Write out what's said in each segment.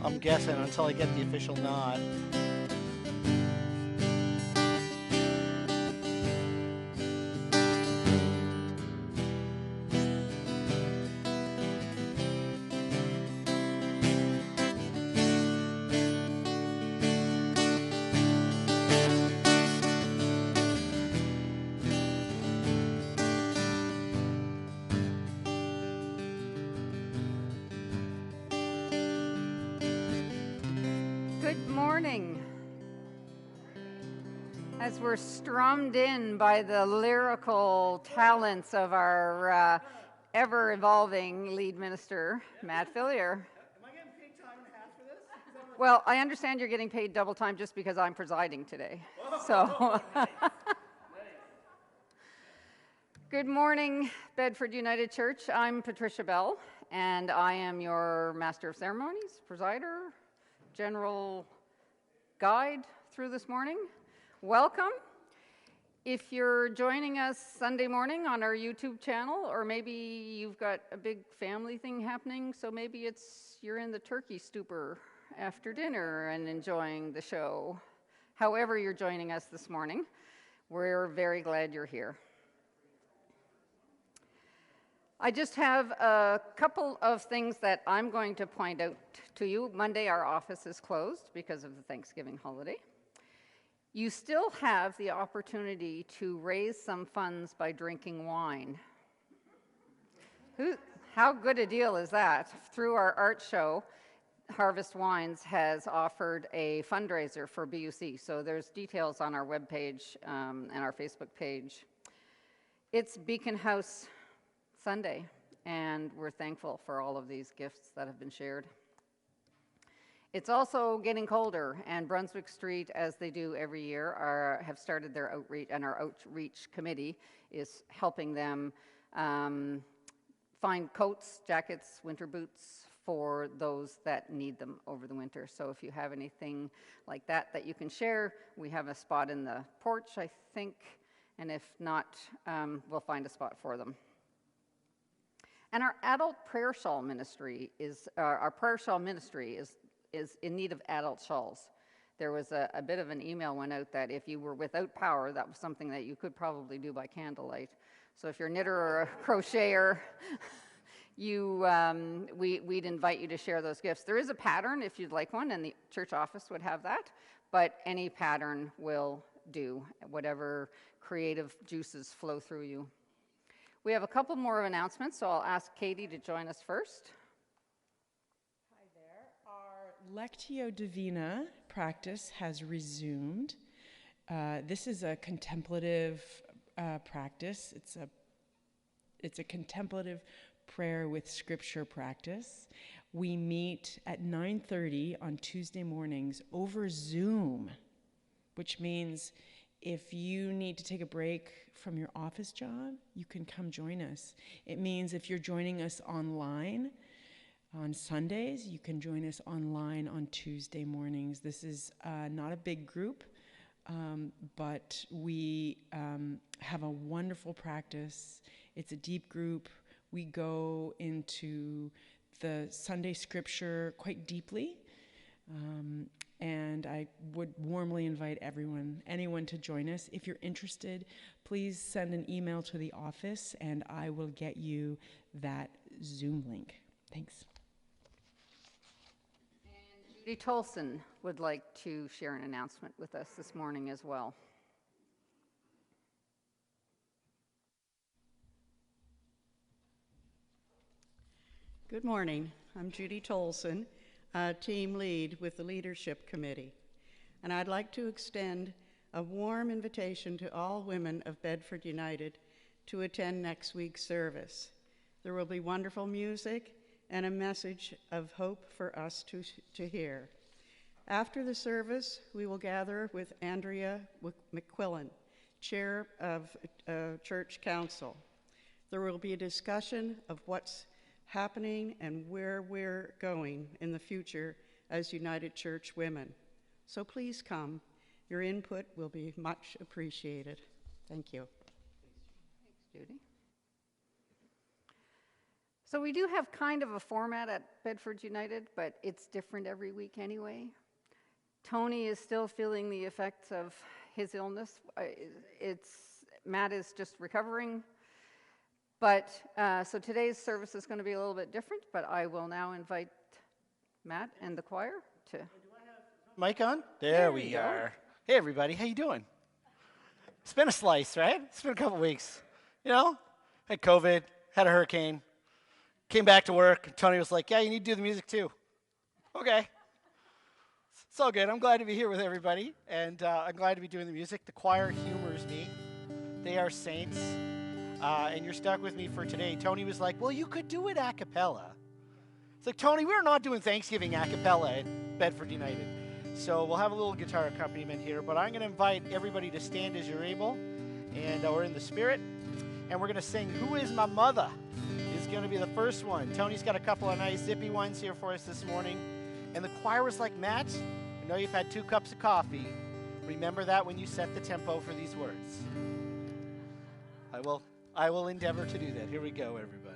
I'm guessing until I get the official nod. Good morning. As we're strummed in by the lyrical talents of our ever-evolving lead minister, Matt Fillier. Am I getting paid time and a half for this? Well, I understand you're getting paid double time just because I'm presiding today. So, good morning, Bedford United Church. I'm Patricia Bell, and I am your Master of Ceremonies, presider, general guide through this morning. Welcome. If you're joining us Sunday morning on our YouTube channel, or maybe you've got a big family thing happening, so maybe you're in the turkey stupor after dinner and enjoying the show. However you're joining us this morning, we're very glad you're here. I just have a couple of things that I'm going to point out to you. Monday, our office is closed because of the Thanksgiving holiday. You still have the opportunity to raise some funds by drinking wine. How good a deal is that? Through our art show, Harvest Wines has offered a fundraiser for BUC, so there's details on our webpage and our Facebook page. It's Beacon House Sunday, and we're thankful for all of these gifts that have been shared. It's also getting colder, and Brunswick Street, as they do every year, have started their outreach, and our outreach committee is helping them find coats, jackets, winter boots for those that need them over the winter. So if you have anything like that that you can share, we have a spot in the porch, I think, and if not, we'll find a spot for them. And our adult prayer shawl ministry is in need of adult shawls. There was a bit of an email went out that if you were without power, that was something that you could probably do by candlelight. So if you're a knitter or a crocheter, we'd invite you to share those gifts. There is a pattern if you'd like one, and the church office would have that, but any pattern will do, whatever creative juices flow through you. We have a couple more announcements, so I'll ask Katie to join us first. Hi there. Our Lectio Divina practice has resumed. This is a contemplative practice. It's a contemplative prayer with scripture practice. We meet at 9:30 on Tuesday mornings over Zoom, which means if you need to take a break from your office job, you can come join us. It means if you're joining us online on Sundays, you can join us online on Tuesday mornings. This is not a big group, but we have a wonderful practice. It's a deep group. We go into the Sunday scripture quite deeply. And I would warmly invite anyone to join us. If you're interested, please send an email to the office and I will get you that Zoom link. Thanks. And Judy Tolson would like to share an announcement with us this morning as well. Good morning. I'm Judy Tolson, team lead with the Leadership Committee. And I'd like to extend a warm invitation to all women of Bedford United to attend next week's service. There will be wonderful music and a message of hope for us to hear. After the service, we will gather with Andrea McQuillan, Chair of Church Council. There will be a discussion of what's happening and where we're going in the future as United Church women. So please come. Your input will be much appreciated. Thank you. Thanks, Judy. So we do have kind of a format at Bedford United, but it's different every week anyway. Tony is still feeling the effects of his illness. Matt is just recovering. But so today's service is going to be a little bit different, but I will now invite Matt and the choir to... Mic on? There we are. Hey, everybody. How you doing? It's been a slice, right? It's been a couple weeks. You know, had COVID, had a hurricane, came back to work. Tony was like, yeah, you need to do the music too. Okay. It's all good. I'm glad to be here with everybody, and I'm glad to be doing the music. The choir humors me. They are saints, and you're stuck with me for today. Tony was like, well, you could do it a cappella. It's like, Tony, we're not doing Thanksgiving a cappella at Bedford United. So we'll have a little guitar accompaniment here, but I'm going to invite everybody to stand as you're able, and we're in the spirit, and we're going to sing Who Is My Mother is going to be the first one. Tony's got a couple of nice zippy ones here for us this morning, and the choir was like, Matt, I know you've had 2 cups of coffee. Remember that when you set the tempo for these words. I will endeavor to do that. Here we go, everybody.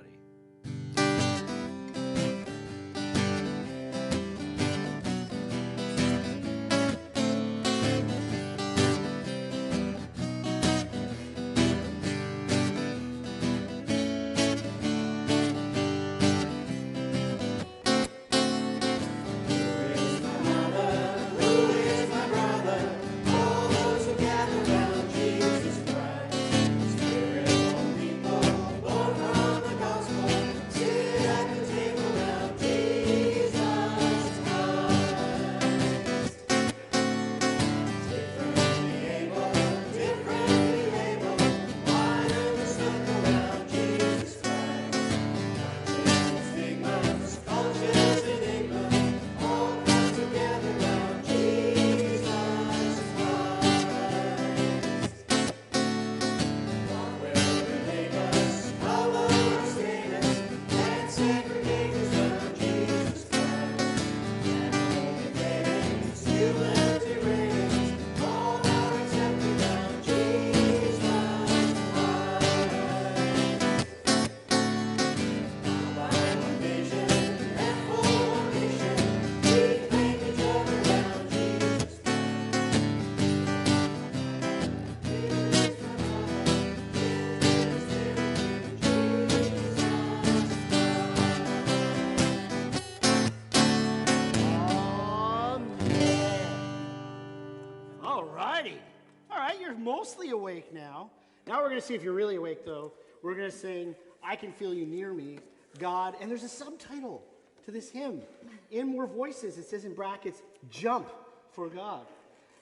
Mostly awake now. Now we're going to see if you're really awake, though. We're going to sing, I Can Feel You Near Me, God. And there's a subtitle to this hymn. In more voices, it says in brackets, Jump for God.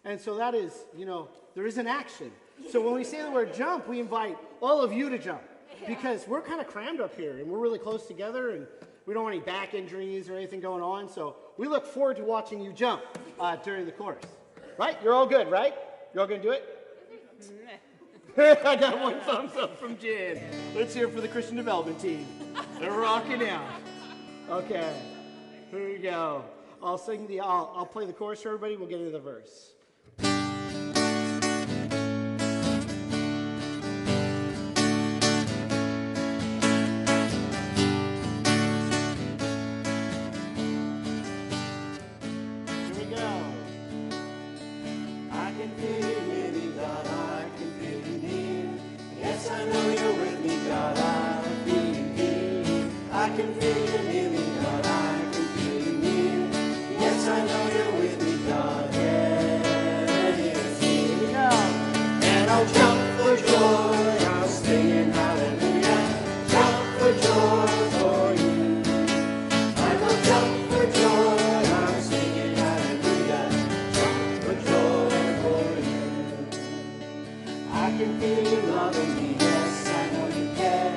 And so that is, there is an action. So when we say the word jump, we invite all of you to jump. Because we're kind of crammed up here, and we're really close together, and we don't want any back injuries or anything going on. So we look forward to watching you jump during the chorus. Right? You're all good, right? You're all going to do it? I got one thumbs up from Jan. Let's hear it for the Christian Development Team. They're rocking out. Okay, here we go. I'll play the chorus for everybody. We'll get into the verse. Here we go. I can feel you near me, God. I can feel you near. Yes, I know you're with me, God. I'm feeling here. I can feel you near me, God. I can feel you near. Yes, I know you're with me, God. Yes, here we go. And I'll jump for joy. I'll sing hallelujah. Jump for joy for you. I will jump for joy. I'm singing hallelujah. Jump for joy for you. I can feel you loving me. Yes, I know you care.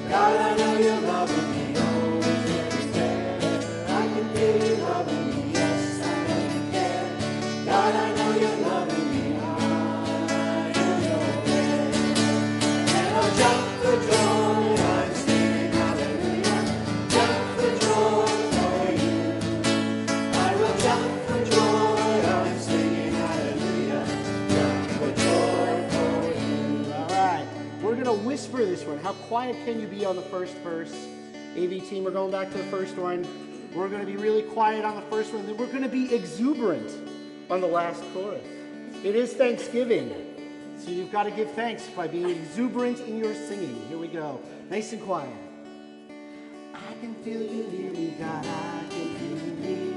God, I know you're loving me. Always everywhere. I can feel you loving me. Yes, I know you care. God, I know you're loving me. I am your way. And I'll jump for joy. I'm singing hallelujah. Jump for joy for you. I will jump for joy. I'm singing hallelujah. Jump for joy for you. All right. We're going to whisper this one. How quiet can you be on the first verse? AV team, we're going back to the first one. We're going to be really quiet on the first one, then we're going to be exuberant on the last chorus. It is Thanksgiving, so you've got to give thanks by being exuberant in your singing. Here we go. Nice and quiet. I can feel you near me, God, I can feel you near.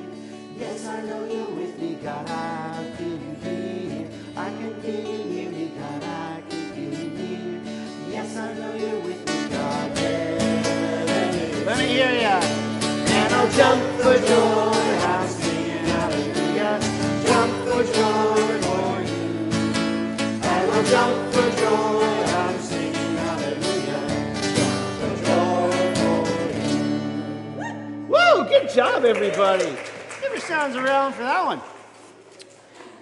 Yes, I know you're with me, God, I feel you here. I can feel you near me, God, I can feel you near. Yes, I know you're with me, God, yeah. Let me hear ya. And I'll jump for joy, I'm singing hallelujah. Jump for joy for you. And I'll jump for joy, I'm singing hallelujah. Jump for joy for you. Woo, good job, everybody. Give your sounds around for that one.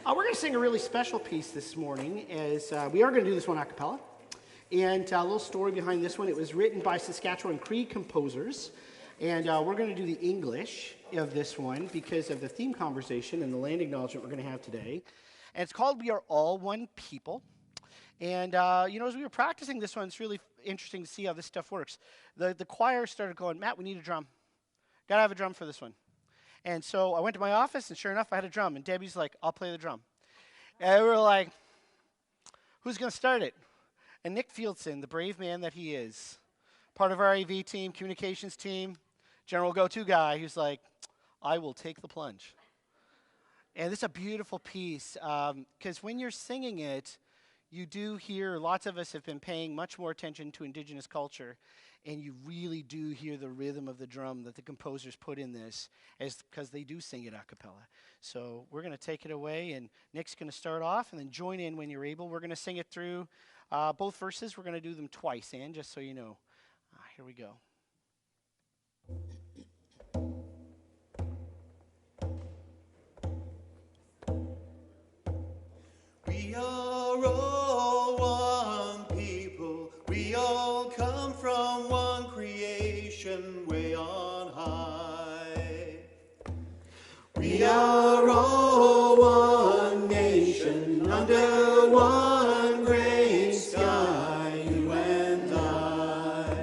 We're going to sing a really special piece this morning, as we are going to do this one a cappella. And a little story behind this one. It was written by Saskatchewan Cree composers. And we're going to do the English of this one because of the theme conversation and the land acknowledgement we're going to have today. And it's called We Are All One People. And, as we were practicing this one, it's really interesting to see how this stuff works. The choir started going, Matt, we need a drum. Got to have a drum for this one. And so I went to my office, and sure enough, I had a drum. And Debbie's like, I'll play the drum. And we were like, who's going to start it? And Nick Fieldson, the brave man that he is, part of our AV team, communications team, general go-to guy, who's like, I will take the plunge. And this is a beautiful piece, because when you're singing it, you do hear, lots of us have been paying much more attention to Indigenous culture, and you really do hear the rhythm of the drum that the composers put in this, because they do sing it a cappella. So we're going to take it away, and Nick's going to start off, and then join in when you're able. We're going to sing it through both verses. We're going to do them twice, Ann, just so you know. Here we go. We are all one people. We all come from one creation way on high. We are all one nation under one great sky, you and I.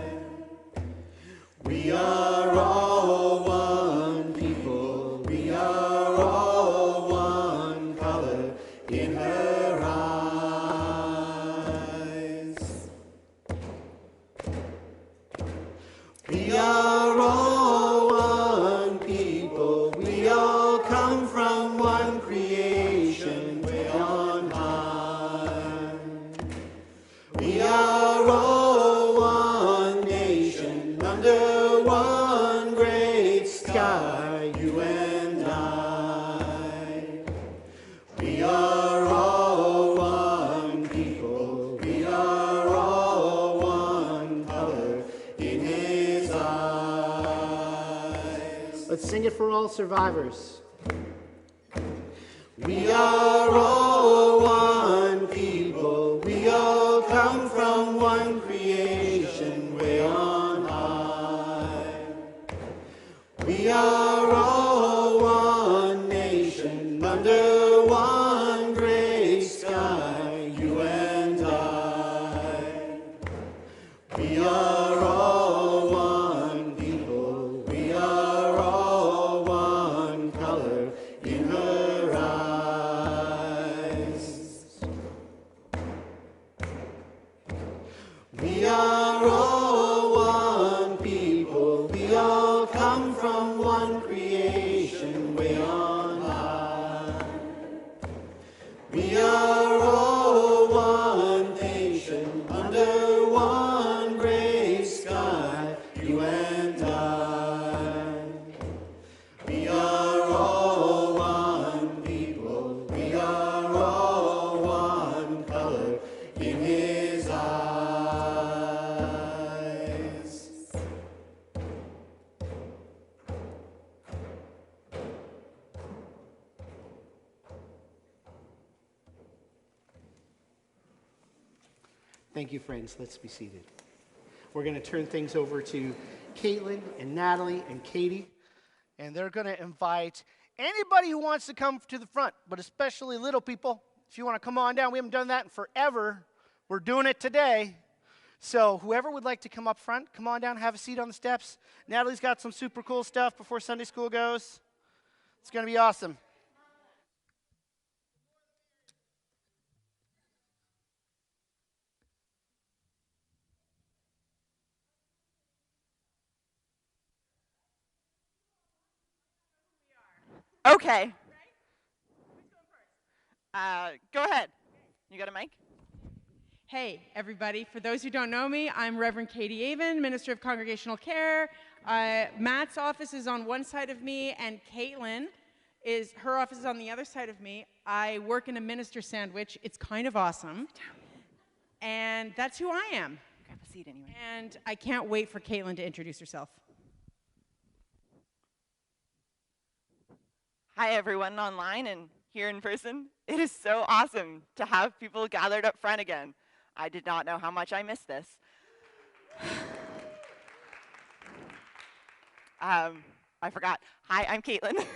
We are all one people. We are all one color in her eyes. We are all one people. We all come from one creation way on high. We are all one nation under one great sky, you and I. We are all one people. We are all one color in his eyes. Let's sing it for all survivors. We are all one people. We all come from one creation way on high. We are all one nation under one great sky, you and I. We are all one people. We are all one color in her eyes. We are all one people. We all come from one creation way on high. We are all one nation under one great sky, you and I. We are all one people. We are all one color in his eyes. Thank you, friends. Let's be seated. We're going to turn things over to Caitlin and Natalie and Katie, and they're going to invite anybody who wants to come to the front, but especially little people. If you want to come on down, we haven't done that in forever. We're doing it today. So whoever would like to come up front, come on down, have a seat on the steps. Natalie's got some super cool stuff before Sunday school goes. It's going to be awesome. Okay. Go ahead. You got a mic? Hey, everybody. For those who don't know me, I'm Reverend Katie Avon, Minister of Congregational Care. Matt's office is on one side of me, and Caitlin, her office is on the other side of me. I work in a minister sandwich. It's kind of awesome. And that's who I am. Grab a seat anyway. And I can't wait for Caitlin to introduce herself. Hi, everyone online and here in person. It is so awesome to have people gathered up front again. I did not know how much I missed this. I forgot. Hi, I'm Caitlin.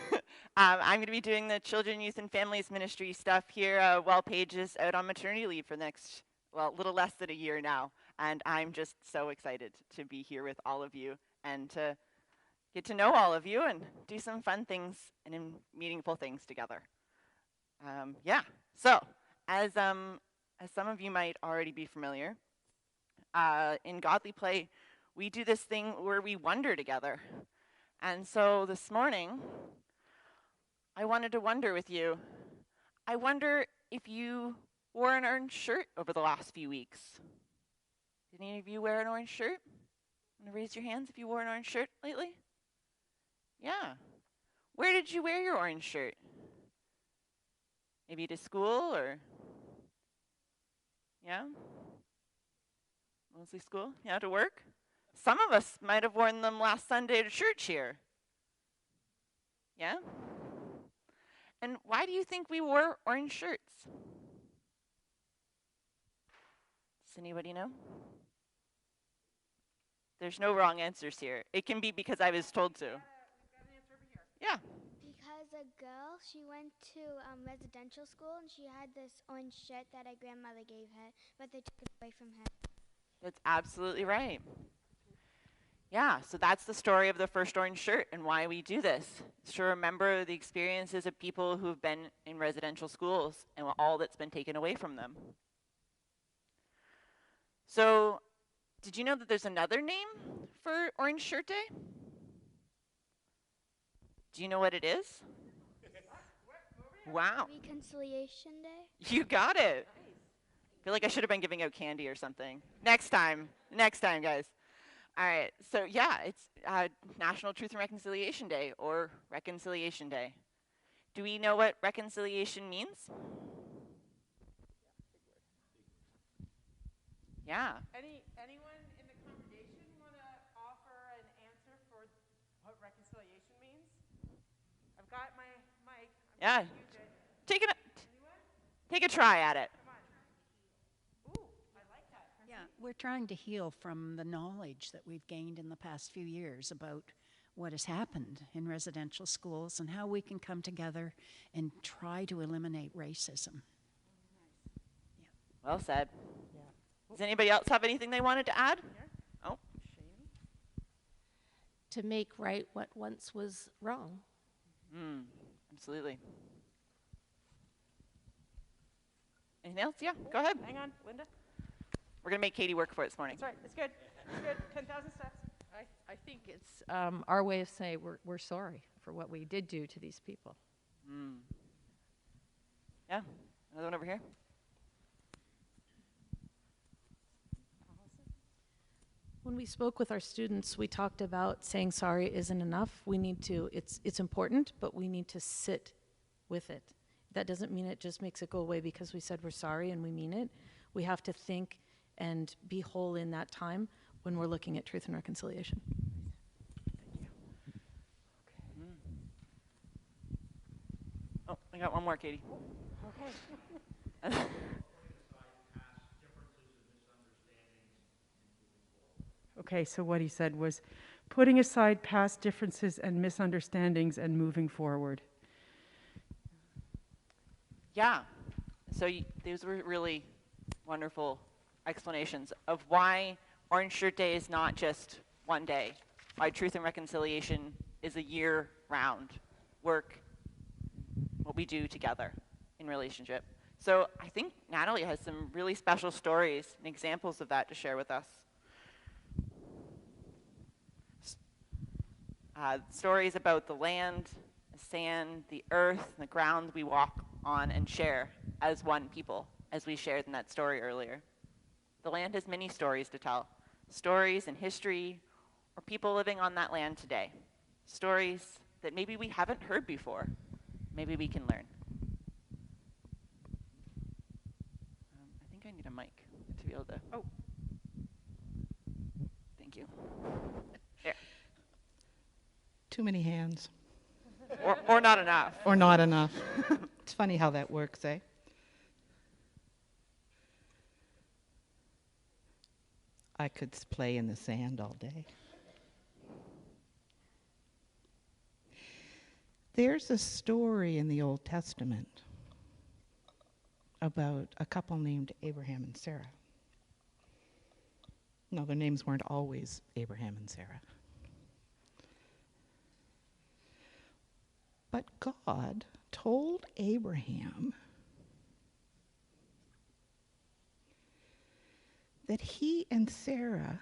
I'm going to be doing the Children, Youth, and Families Ministry stuff here while Paige is out on maternity leave for the next, well, a little less than a year now. And I'm just so excited to be here with all of you and to get to know all of you and do some fun things and meaningful things together. Yeah, so as some of you might already be familiar, in Godly Play, we do this thing where we wonder together. And so this morning, I wanted to wonder with you. I wonder if you wore an orange shirt over the last few weeks. Did any of you wear an orange shirt? Want to raise your hands if you wore an orange shirt lately? Yeah. Where did you wear your orange shirt? Maybe to school or? Yeah? Mostly school? Yeah, to work? Some of us might have worn them last Sunday to church here. Yeah? And why do you think we wore orange shirts? Does anybody know? There's no wrong answers here. It can be because I was told to. We've got an answer over here. Yeah. Because a girl, she went to residential school and she had this orange shirt that her grandmother gave her, but they took it away from her. That's absolutely right. Yeah, so that's the story of the first orange shirt and why we do this. It's to remember the experiences of people who've been in residential schools and all that's been taken away from them. So, did you know that there's another name for Orange Shirt Day? Do you know what it is? Wow. Reconciliation Day? You got it. I feel like I should have been giving out candy or something. Next time, guys. All right, so yeah, it's National Truth and Reconciliation Day, or Reconciliation Day. Do we know what reconciliation means? Yeah. Anyone in the congregation want to offer an answer for what reconciliation means? I've got my mic. Yeah. Take a try at it. Yeah, we're trying to heal from the knowledge that we've gained in the past few years about what has happened in residential schools and how we can come together and try to eliminate racism. Well said. Yeah. Does anybody else have anything they wanted to add? Yeah. Oh. To make right what once was wrong. Absolutely. Anything else? Yeah, go ahead. Hang on, Linda. We're going to make Katie work for it this morning. That's right. It's good. It's good. 10,000 steps. I think it's our way of saying we're sorry for what we did do to these people. Yeah. Another one over here. When we spoke with our students, we talked about saying sorry isn't enough. We need to, it's important, but we need to sit with it. That doesn't mean it just makes it go away because we said we're sorry and we mean it. We have to think and be whole in that time when we're looking at truth and reconciliation. Oh, I got one more, Katie. Okay. Okay, so what he said was putting aside past differences and misunderstandings and moving forward. Yeah. So these were really wonderful explanations of why Orange Shirt Day is not just one day, why truth and reconciliation is a year-round work, what we do together in relationship. So I think Natalie has some really special stories and examples of that to share with us. Stories about the land, the sand, the earth, the ground we walk on and share as one people, as we shared in that story earlier. The land has many stories to tell, stories and history, or people living on that land today. Stories that maybe we haven't heard before. Maybe we can learn. I think I need a mic to be able to, oh. Thank you. There. Too many hands. Or not enough. Or not enough. It's funny how that works, eh? I could play in the sand all day. There's a story in the Old Testament about a couple named Abraham and Sarah. No, their names weren't always Abraham and Sarah. But God told Abraham that he and Sarah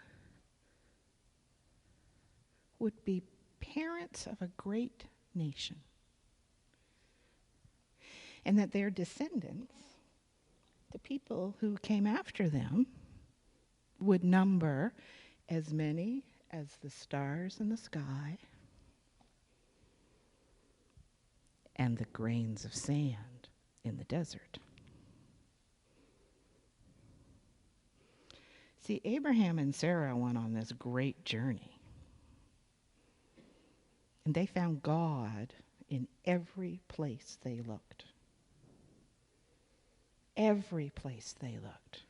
would be parents of a great nation, and that their descendants, the people who came after them, would number as many as the stars in the sky and the grains of sand in the desert. See, Abraham and Sarah went on this great journey. And they found God in every place they looked. Every place they looked.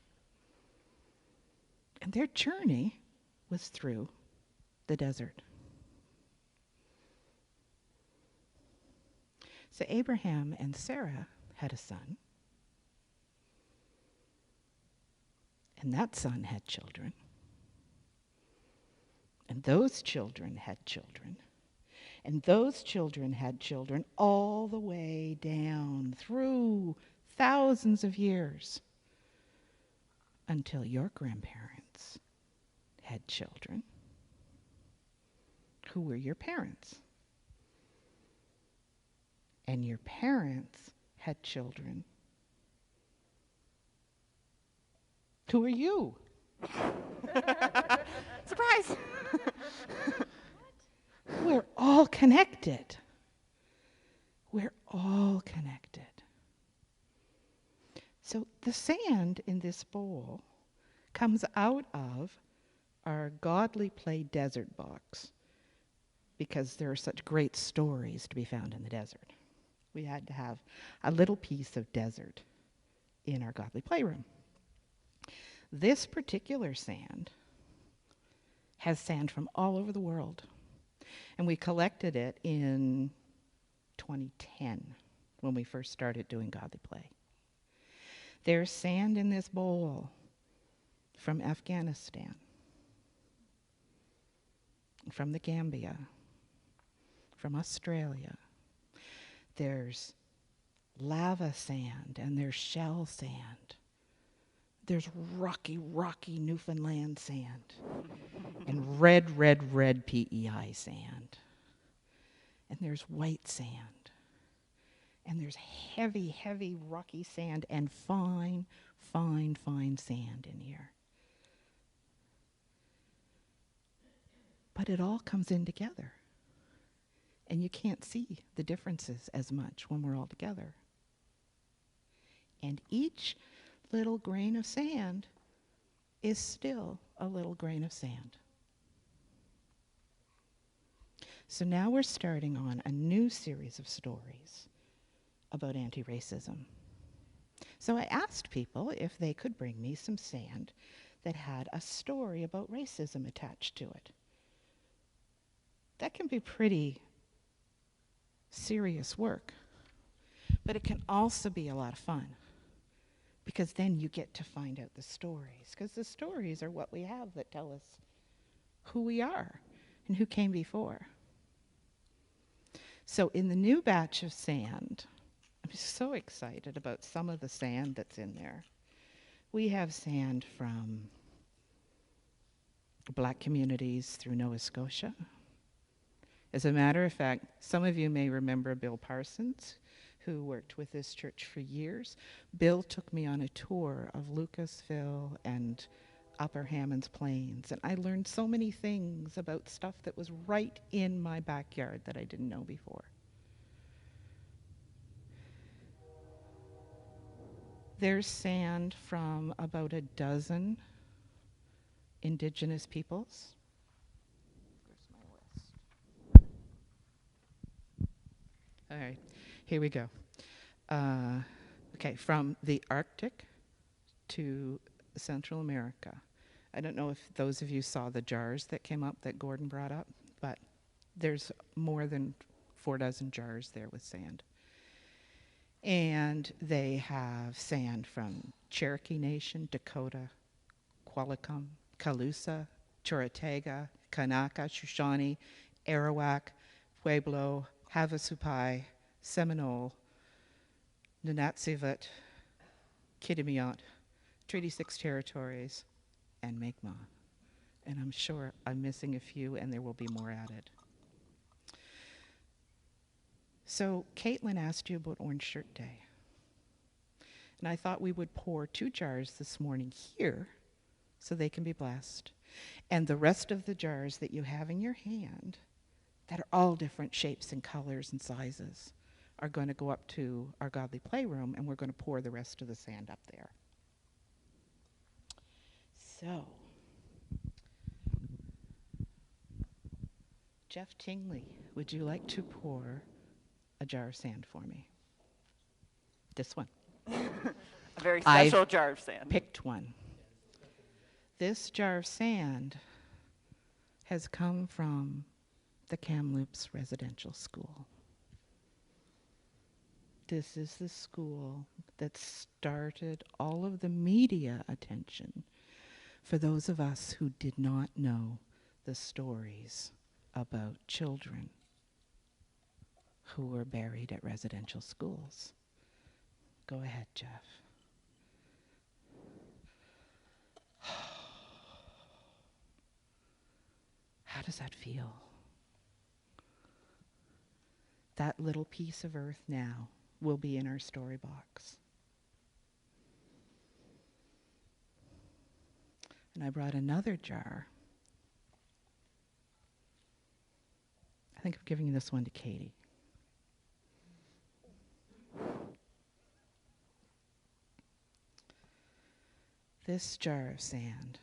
And their journey was through the desert. So Abraham and Sarah had a son. And that son had children. And those children had children. And those children had children all the way down through thousands of years until your grandparents had children who were your parents. And your parents had children who are you. Surprise! We're all connected. We're all connected. So the sand in this bowl comes out of our Godly Play desert box because there are such great stories to be found in the desert. We had to have a little piece of desert in our Godly Playroom. This particular sand has sand from all over the world. And we collected it in 2010 when we first started doing Godly Play. There's sand in this bowl from Afghanistan, from the Gambia, from Australia. There's lava sand and there's shell sand. There's rocky Newfoundland sand and red PEI sand. And there's white sand. And there's heavy rocky sand and fine sand in here. But it all comes in together. And you can't see the differences as much when we're all together. And each little grain of sand is still a little grain of sand. So now we're starting on a new series of stories about anti-racism. So I asked people if they could bring me some sand that had a story about racism attached to it. That can be pretty serious work, but it can also be a lot of fun. because then you get to find out the stories, because the stories are what we have that tell us who we are and who came before. So in the new batch of sand, I'm so excited about some of the sand that's in there. We have sand from Black communities through Nova Scotia. As a matter of fact, some of you may remember Bill Parsons, who worked with this church for years. Bill took me on a tour of Lucasville and Upper Hammonds Plains, and I learned so many things about stuff that was right in my backyard that I didn't know before. There's sand from about a dozen Indigenous peoples. Where's my list? All right, here we go. Okay, from the Arctic to Central America. I don't know if those of you saw the jars that came up that Gordon brought up, but there's more than 4 dozen jars there with sand. And they have sand from Cherokee Nation, Dakota, Qualicum, Calusa, Chorotega, Kanaka, Shoshone, Arawak, Pueblo, Havasupai, Seminole, Nunatsiavut, Kitimeot, Treaty 6 territories, and Mi'kmaq. And I'm sure I'm missing a few, and there will be more added. So Caitlin asked you about Orange Shirt Day. And I thought we would pour 2 jars this morning here so they can be blessed. And the rest of the jars that you have in your hand, that are all different shapes and colors and sizes, are going to go up to our Godly Playroom, and we're going to pour the rest of the sand up there. So, Jeff Tingley, would you like to pour a jar of sand for me? This one. A very special jar of sand. Picked one. This jar of sand has come from the Kamloops Residential School. This is the school that started all of the media attention for those of us who did not know the stories about children who were buried at residential schools. Go ahead, Jeff. How does that feel? That little piece of earth now will be in our story box. And I brought another jar. I think I'm giving this one to Katie. This jar of sand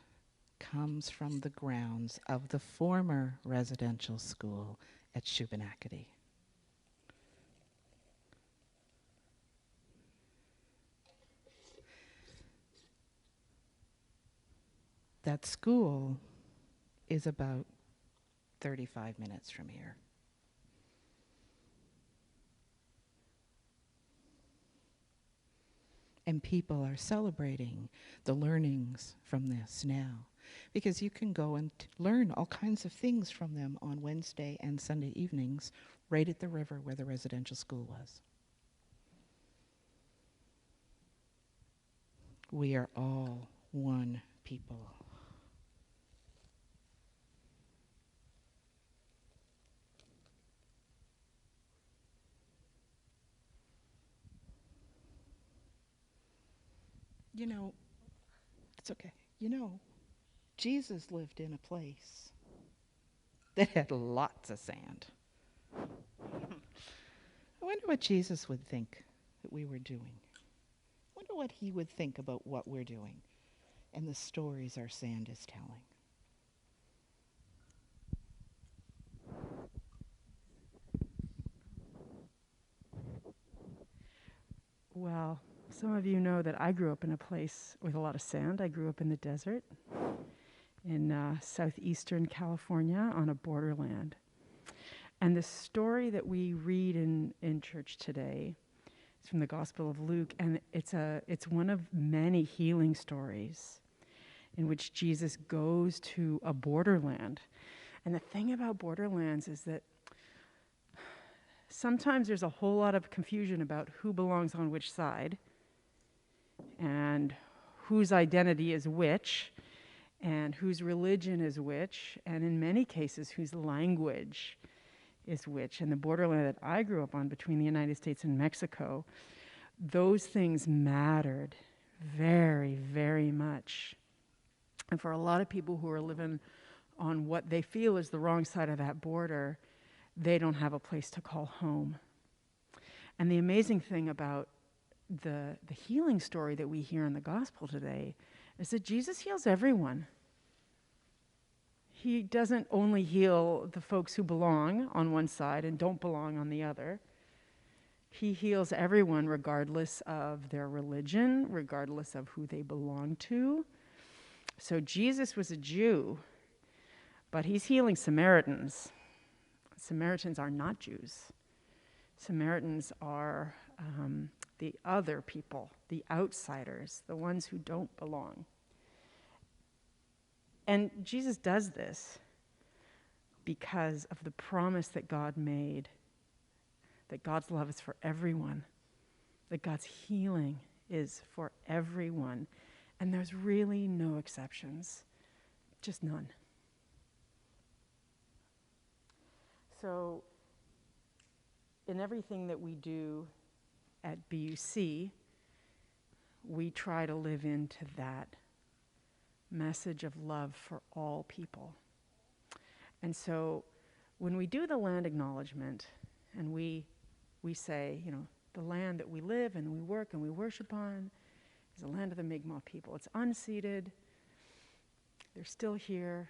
comes from the grounds of the former residential school at Shubenacadie. That school is about 35 minutes from here. And people are celebrating the learnings from this now, because you can go and learn all kinds of things from them on Wednesday and Sunday evenings right at the river where the residential school was. We are all one people. You know, it's okay. You know, Jesus lived in a place that had lots of sand. I wonder what Jesus would think that we were doing. I wonder what he would think about what we're doing and the stories our sand is telling. Well, some of you know that I grew up in a place with a lot of sand. I grew up in the desert in southeastern California on a borderland. And the story that we read in church today It's from the Gospel of Luke, and it's one of many healing stories in which Jesus goes to a borderland. And the thing about borderlands is that sometimes there's a whole lot of confusion about who belongs on which side and whose identity is which and whose religion is which, and in many cases whose language is which. And the borderland that I grew up on between the United States and Mexico, those things mattered very, very much. And for a lot of people who are living on what they feel is the wrong side of that border, they don't have a place to call home. And the amazing thing about the healing story that we hear in the gospel today is that Jesus heals everyone. He doesn't only heal the folks who belong on one side and don't belong on the other. He heals everyone regardless of their religion, regardless of who they belong to. So Jesus was a Jew, but he's healing Samaritans. Samaritans are not Jews. Samaritans are the other people, the outsiders, the ones who don't belong. And Jesus does this because of the promise that God made, that God's love is for everyone, that God's healing is for everyone. And there's really no exceptions, just none. So in everything that we do at BUC, we try to live into that message of love for all people. And so when we do the land acknowledgement and we say, the land that we live and we work and we worship on is the land of the Mi'kmaq people. It's unceded. They're still here.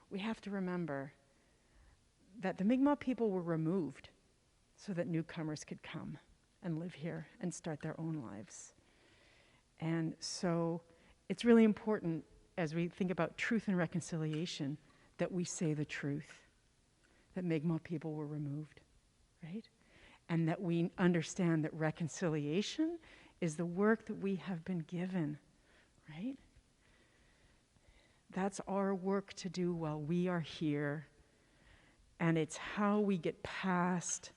We have to remember that the Mi'kmaq people were removed so that newcomers could come and live here and start their own lives. And so it's really important as we think about truth and reconciliation that we say the truth, that Mi'kmaq people were removed, right? And that we understand that reconciliation is the work that we have been given, right? That's our work to do while we are here. And it's how we get past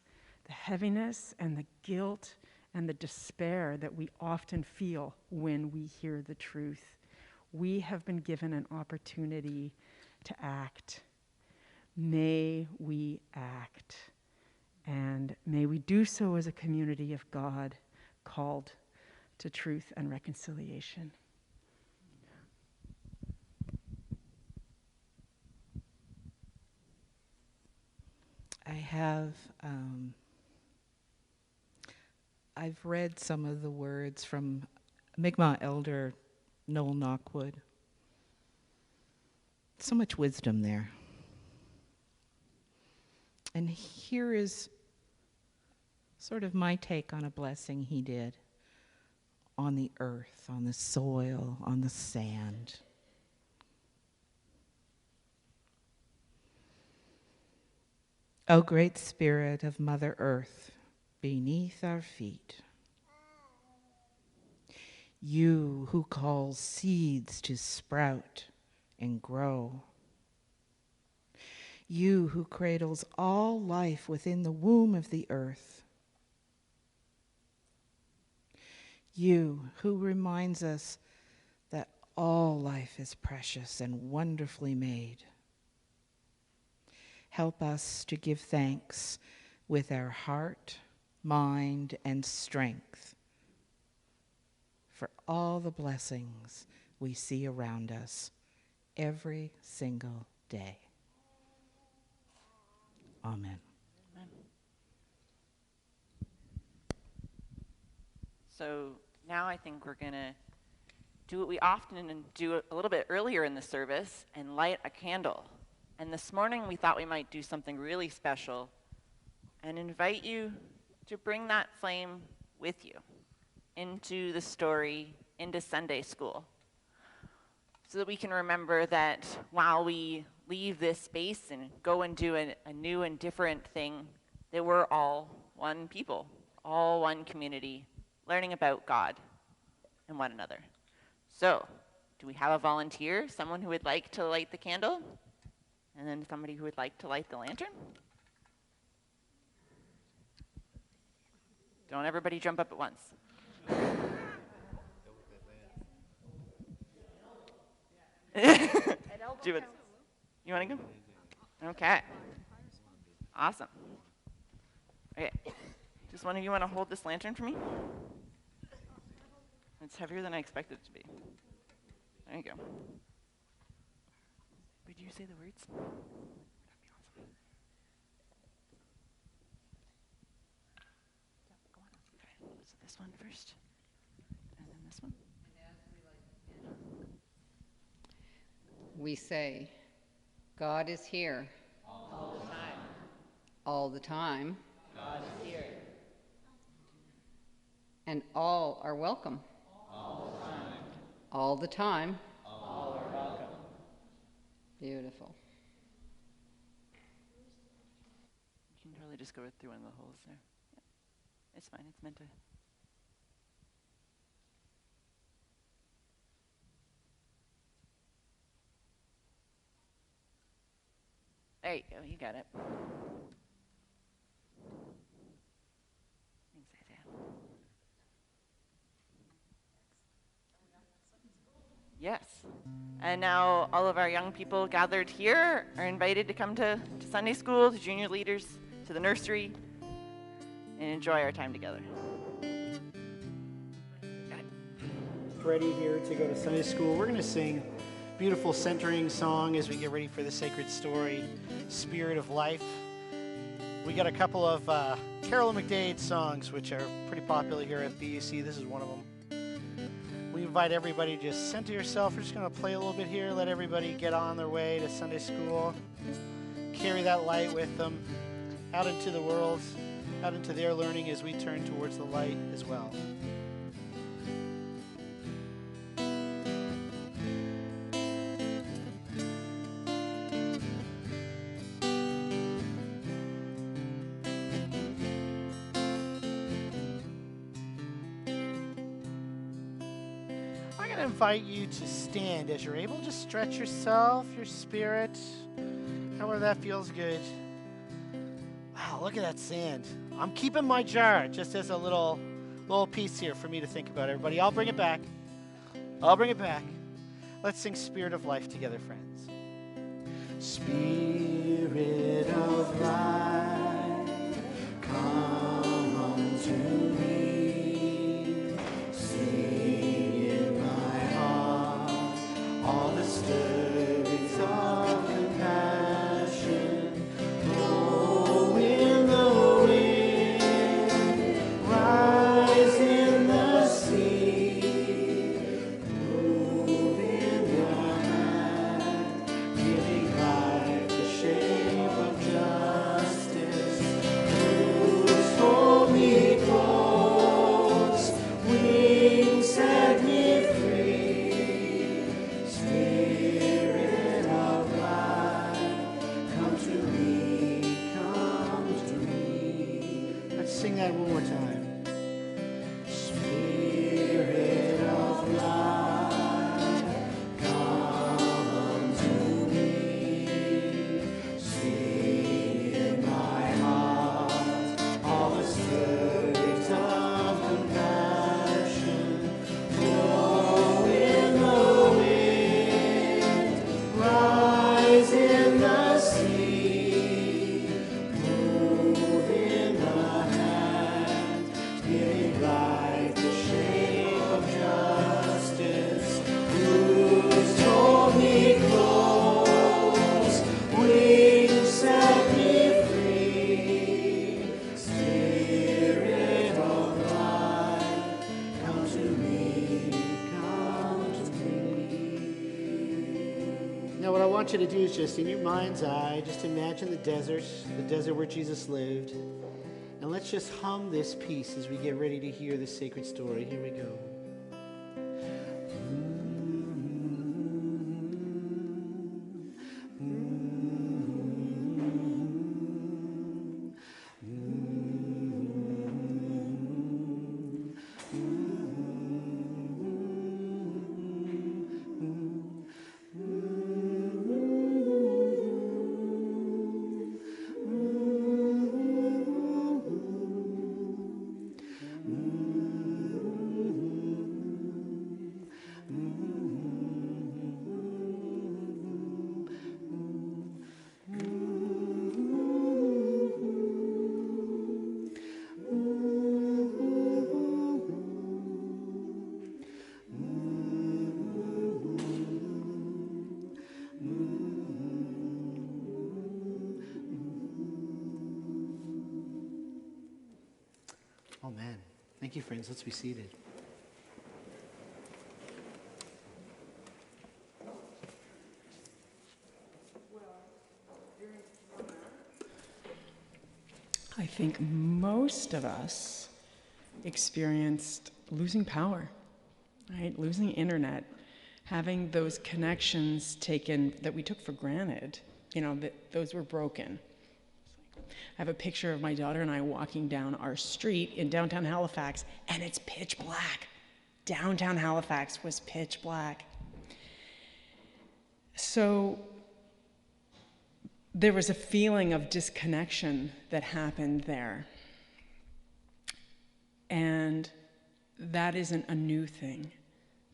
the heaviness and the guilt and the despair that we often feel when we hear the truth. We have been given an opportunity to act. May we act. And may we do so as a community of God called to truth and reconciliation. I have, I've read some of the words from Mi'kmaq elder Noel Knockwood. So much wisdom there. And here is sort of my take on a blessing he did on the earth, on the soil, on the sand. O great Spirit of Mother Earth, beneath our feet, you who cause seeds to sprout and grow, you who cradles all life within the womb of the earth, you who reminds us that all life is precious and wonderfully made. Help us to give thanks with our heart, mind, and strength for all the blessings we see around us every single day. Amen. So now I think we're going to do what we often do a little bit earlier in the service and light a candle. And this morning we thought we might do something really special and invite you to bring that flame with you into the story, into Sunday school, so that we can remember that while we leave this space and go and do a new and different thing, that we're all one people, all one community, learning about God and one another. So, do we have a volunteer, someone who would like to light the candle? And then somebody who would like to light the lantern? Don't everybody jump up at once. Do it. You want to go? Okay. Awesome. Okay. Does one of you want to hold this lantern for me? It's heavier than I expected it to be. There you go. Would you say the words? That'd be awesome. Go on. Okay. So this one first, and then this one. We say, God is here. All the time. All the time. God is here. And all are welcome. All the time. All the time. All are welcome. Beautiful. You can totally just go through one of the holes there. Yeah. It's fine. It's meant to. There you go. You got it. Thanks, Isaiah. Yes. And now all of our young people gathered here are invited to come to Sunday school, to junior leaders, to the nursery, and enjoy our time together. Ready here to go to Sunday school. We're going to sing a beautiful centering song as we get ready for the sacred story, Spirit of Life. We got a couple of Carolyn McDade songs, which are pretty popular here at BUC. This is one of them. We invite everybody to just center yourself. We're just going to play a little bit here, let everybody get on their way to Sunday school. Carry that light with them out into the world, out into their learning as we turn towards the light as well. Invite you to stand as you're able. Just stretch yourself, your spirit, however that feels good. Wow, look at that sand. I'm keeping my jar just as a little piece here for me to think about. Everybody, I'll bring it back. I'll bring it back. Let's sing Spirit of Life together, friends. Spirit of life, come unto me. All the stirrings of compassion, blow in the wind, rise in the sea, move in your hand, giving life the shape of justice. Roots hold me close, wings set me free. Spirit of life, come to me, come to me. Let's sing that one more time. Spirit of life, come unto me. Sing in my heart all the stirrings of compassion. Blow in the wind, rise in the sea, move in the hand, giving life the shape of justice. Roots hold me close, wings set me free. Spirit of life, come to me, come to me. Now what I want you to do is just in your mind's eye, just imagine the desert where Jesus lived. And let's just hum this piece as we get ready to hear this sacred story. Here we go. Amen. Thank you, friends. Let's be seated. I think most of us experienced losing power, right? Losing internet, having those connections taken that we took for granted, that those were broken. I have a picture of my daughter and I walking down our street in downtown Halifax, and it's pitch black. Downtown Halifax was pitch black. So there was a feeling of disconnection that happened there. And that isn't a new thing,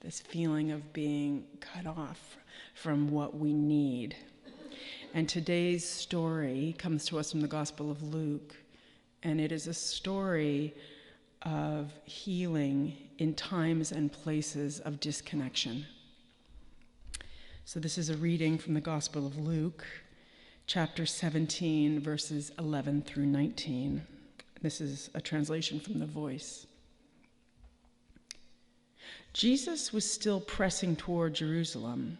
this feeling of being cut off from what we need. And today's story comes to us from the Gospel of Luke, and it is a story of healing in times and places of disconnection. So this is a reading from the Gospel of Luke, chapter 17, verses 11 through 19. This is a translation from The Voice. Jesus was still pressing toward Jerusalem,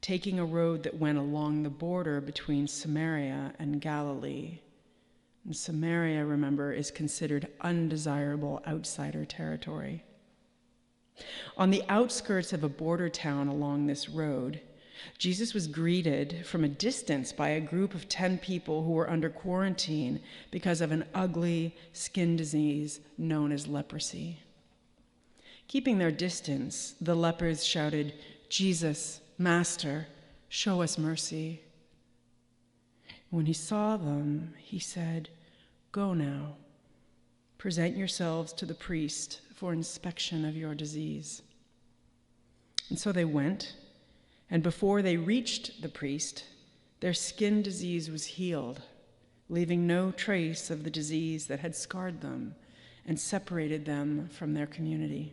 taking a road that went along the border between Samaria and Galilee. And Samaria, remember, is considered undesirable outsider territory. On the outskirts of a border town along this road, Jesus was greeted from a distance by a group of 10 people who were under quarantine because of an ugly skin disease known as leprosy. Keeping their distance, the lepers shouted, "Jesus, Master, show us mercy." When he saw them, he said, "Go now, present yourselves to the priest for inspection of your disease." And so they went, and before they reached the priest, their skin disease was healed, leaving no trace of the disease that had scarred them and separated them from their community.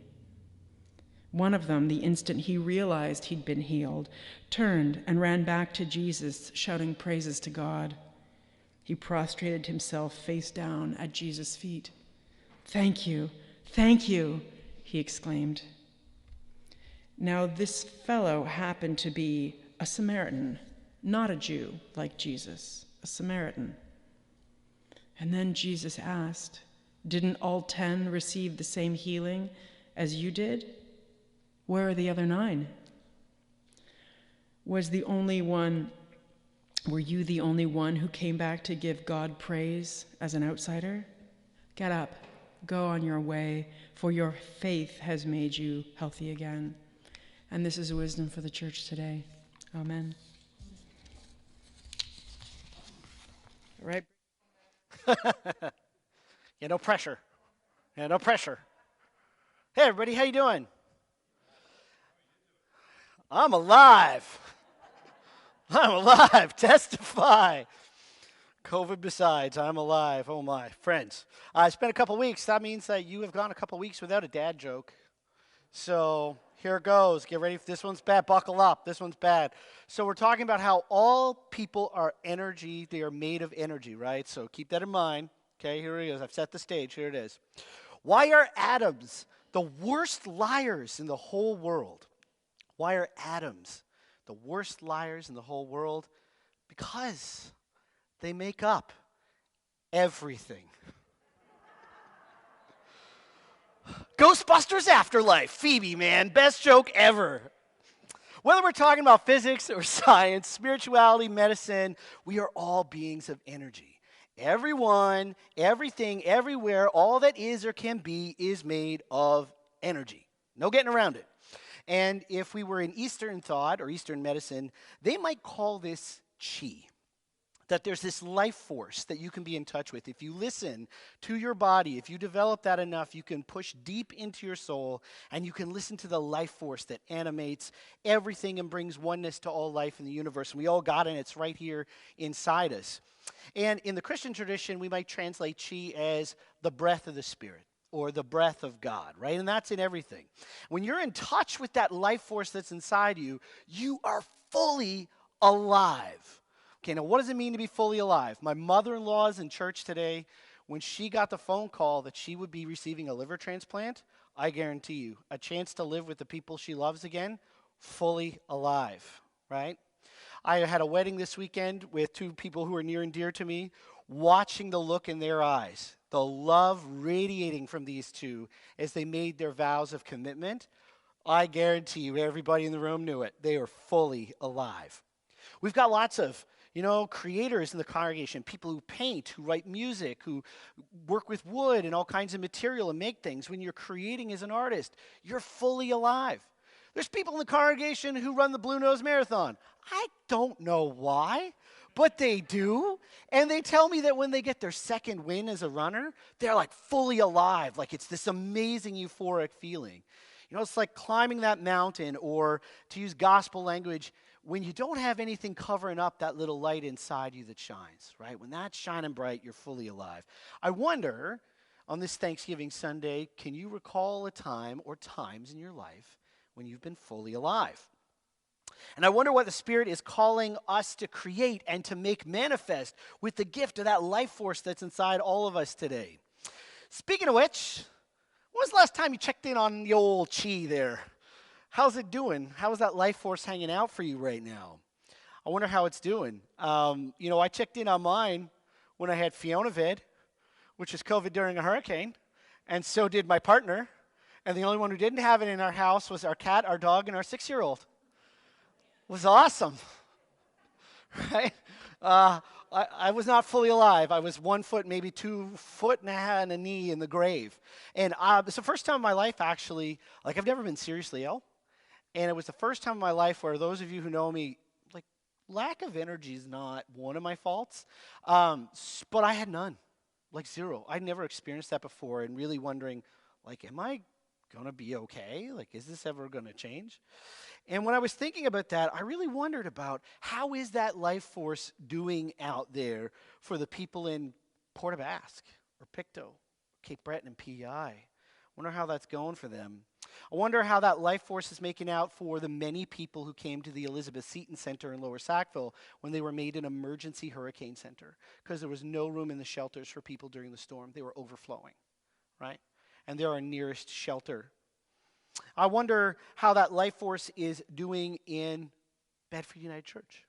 One of them, the instant he realized he'd been healed, turned and ran back to Jesus, shouting praises to God. He prostrated himself face down at Jesus' feet. Thank you, he exclaimed. Now this fellow happened to be a Samaritan, not a Jew like Jesus, a Samaritan. And then Jesus asked, "Didn't all 10 receive the same healing as you did? Where are the other 9? Were you the only one who came back to give God praise as an outsider? Get up, go on your way, for your faith has made you healthy again." And this is wisdom for the church today. Amen. All right. Yeah, no pressure. No pressure. Hey, everybody, how you doing? I'm alive. I'm alive. Testify. COVID besides, I'm alive. Oh, my. Friends, I spent a couple weeks. That means that you have gone a couple weeks without a dad joke. So here it goes. Get ready. This one's bad. Buckle up. This one's bad. So we're talking about how all people are energy. They are made of energy, right? So keep that in mind. Okay, here it is. I've set the stage. Here it is. Why are atoms the worst liars in the whole world? Why are atoms the worst liars in the whole world? Because they make up everything. Ghostbusters Afterlife. Phoebe, man. Best joke ever. Whether we're talking about physics or science, spirituality, medicine, we are all beings of energy. Everyone, everything, everywhere, all that is or can be is made of energy. No getting around it. And if we were in Eastern thought or Eastern medicine, they might call this chi. That there's this life force that you can be in touch with. If you listen to your body, if you develop that enough, you can push deep into your soul and you can listen to the life force that animates everything and brings oneness to all life in the universe. And we all got it, and it's right here inside us. And in the Christian tradition, we might translate chi as the breath of the Spirit, or the breath of God, right? And that's in everything. When you're in touch with that life force that's inside you, you are fully alive. Okay, now what does it mean to be fully alive? My mother-in-law is in church today. when she got the phone call that she would be receiving a liver transplant, I guarantee you, a chance to live with the people she loves again, fully alive, right? I had a wedding this weekend with two people who are near and dear to me, watching the look in their eyes, the love radiating from these two as they made their vows of commitment. I guarantee you, everybody in the room knew it. They are fully alive. We've got lots of, creators in the congregation, people who paint, who write music, who work with wood and all kinds of material and make things. When you're creating as an artist, you're fully alive. There's people in the congregation who run the Blue Nose Marathon. I don't know why, but they do. And they tell me that when they get their second win as a runner, they're like fully alive, like it's this amazing euphoric feeling. It's like climbing that mountain, or to use gospel language, when you don't have anything covering up that little light inside you that shines, right? When that's shining bright, you're fully alive. I wonder, on this Thanksgiving Sunday, can you recall a time or times in your life when you've been fully alive? And I wonder what the Spirit is calling us to create and to make manifest with the gift of that life force that's inside all of us today. Speaking of which, when was the last time you checked in on the old chi there? How's it doing? How is that life force hanging out for you right now? I wonder how it's doing. I checked in on mine when I had Fiona vid, which is COVID during a hurricane, and so did my partner. And the only one who didn't have it in our house was our cat, our dog, and our 6-year-old. It was awesome, right? I was not fully alive. I was 1 foot, maybe 2 foot and a knee in the grave. And it's the first time in my life, actually, I've never been seriously ill. And it was the first time in my life where those of you who know me, lack of energy is not one of my faults. But I had none, zero. I'd never experienced that before, and really wondering, am I going to be okay? Is this ever going to change? And when I was thinking about that, I really wondered about how is that life force doing out there for the people in Port aux Basques or Pictou, Cape Breton and PEI. Wonder how that's going for them. I wonder how that life force is making out for the many people who came to the Elizabeth Seton Center in Lower Sackville when they were made an emergency hurricane center, because there was no room in the shelters for people during the storm. They were overflowing, right? And they're our nearest shelter. I wonder how that life force is doing in Bedford United Church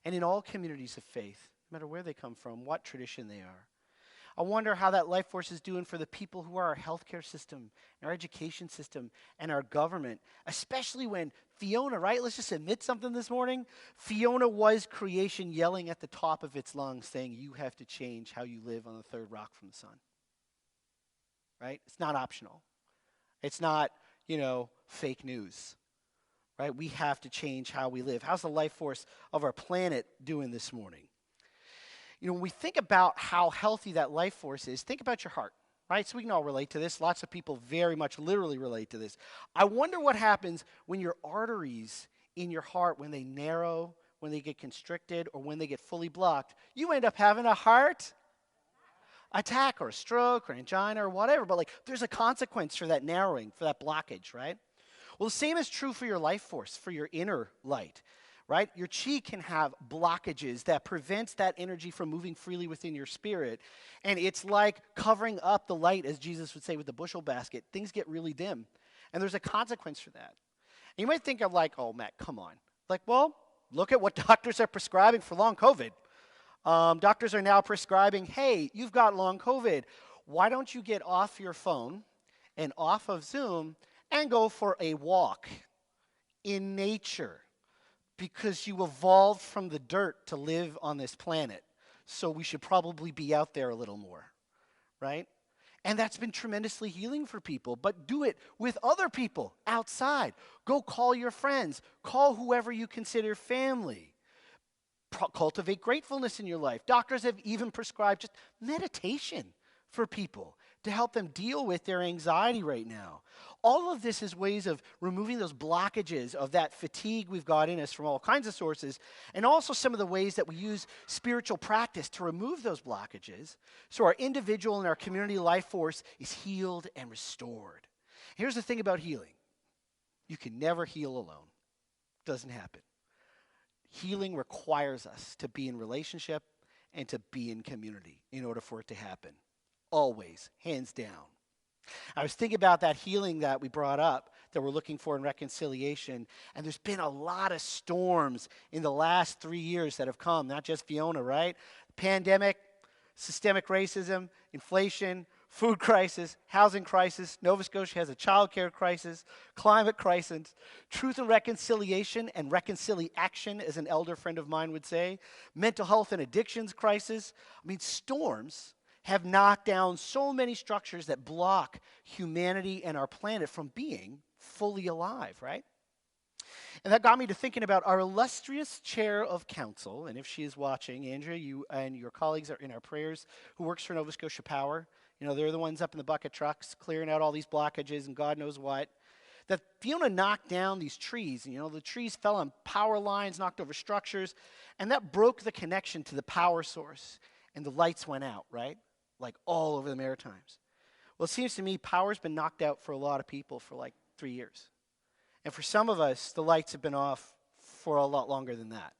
and in all communities of faith, no matter where they come from, what tradition they are. I wonder how that life force is doing for the people who are our healthcare system, our education system, and our government, especially when Fiona, right? Let's just admit something this morning. Fiona was creation yelling at the top of its lungs saying, you have to change how you live on the third rock from the sun, right? It's not optional. It's not, fake news, right? We have to change how we live. How's the life force of our planet doing this morning? When we think about how healthy that life force is, think about your heart, right? So we can all relate to this. Lots of people very much literally relate to this. I wonder what happens when your arteries in your heart, when they narrow, when they get constricted, or when they get fully blocked, you end up having a heart attack or a stroke or angina or whatever. But there's a consequence for that narrowing, for that blockage, right? Well, the same is true for your life force, for your inner light. Right? Your chi can have blockages that prevents that energy from moving freely within your spirit. And it's like covering up the light, as Jesus would say with the bushel basket. Things get really dim. And there's a consequence for that. And you might think of oh, Matt, come on. Well, look at what doctors are prescribing for long COVID. Doctors are now prescribing, hey, you've got long COVID. Why don't you get off your phone and off of Zoom and go for a walk in nature? Because you evolved from the dirt to live on this planet. So we should probably be out there a little more, right? And that's been tremendously healing for people. But do it with other people outside. Go call your friends. Call whoever you consider family. Cultivate gratefulness in your life. Doctors have even prescribed just meditation for people to help them deal with their anxiety right now. All of this is ways of removing those blockages of that fatigue we've got in us from all kinds of sources, and also some of the ways that we use spiritual practice to remove those blockages so our individual and our community life force is healed and restored. Here's the thing about healing. You can never heal alone. It doesn't happen. Healing requires us to be in relationship and to be in community in order for it to happen. Always, hands down. I was thinking about that healing that we brought up that we're looking for in reconciliation, and there's been a lot of storms in the last 3 years that have come, not just Fiona, right? Pandemic, systemic racism, inflation, food crisis, housing crisis. Nova Scotia has a child care crisis, climate crisis, truth and reconciliation and reconciliation, as an elder friend of mine would say, mental health and addictions crisis. I mean, storms have knocked down so many structures that block humanity and our planet from being fully alive, right? And that got me to thinking about our illustrious chair of council, and if she is watching, Andrea, you and your colleagues are in our prayers, who works for Nova Scotia Power. You know, they're the ones up in the bucket trucks clearing out all these blockages and God knows what. That Fiona knocked down these trees, and you know, the trees fell on power lines, knocked over structures, and that broke the connection to the power source, and the lights went out, right? Like all over the Maritimes. Well, it seems to me power's been knocked out for a lot of people for like 3 years. And for some of us, the lights have been off for a lot longer than that.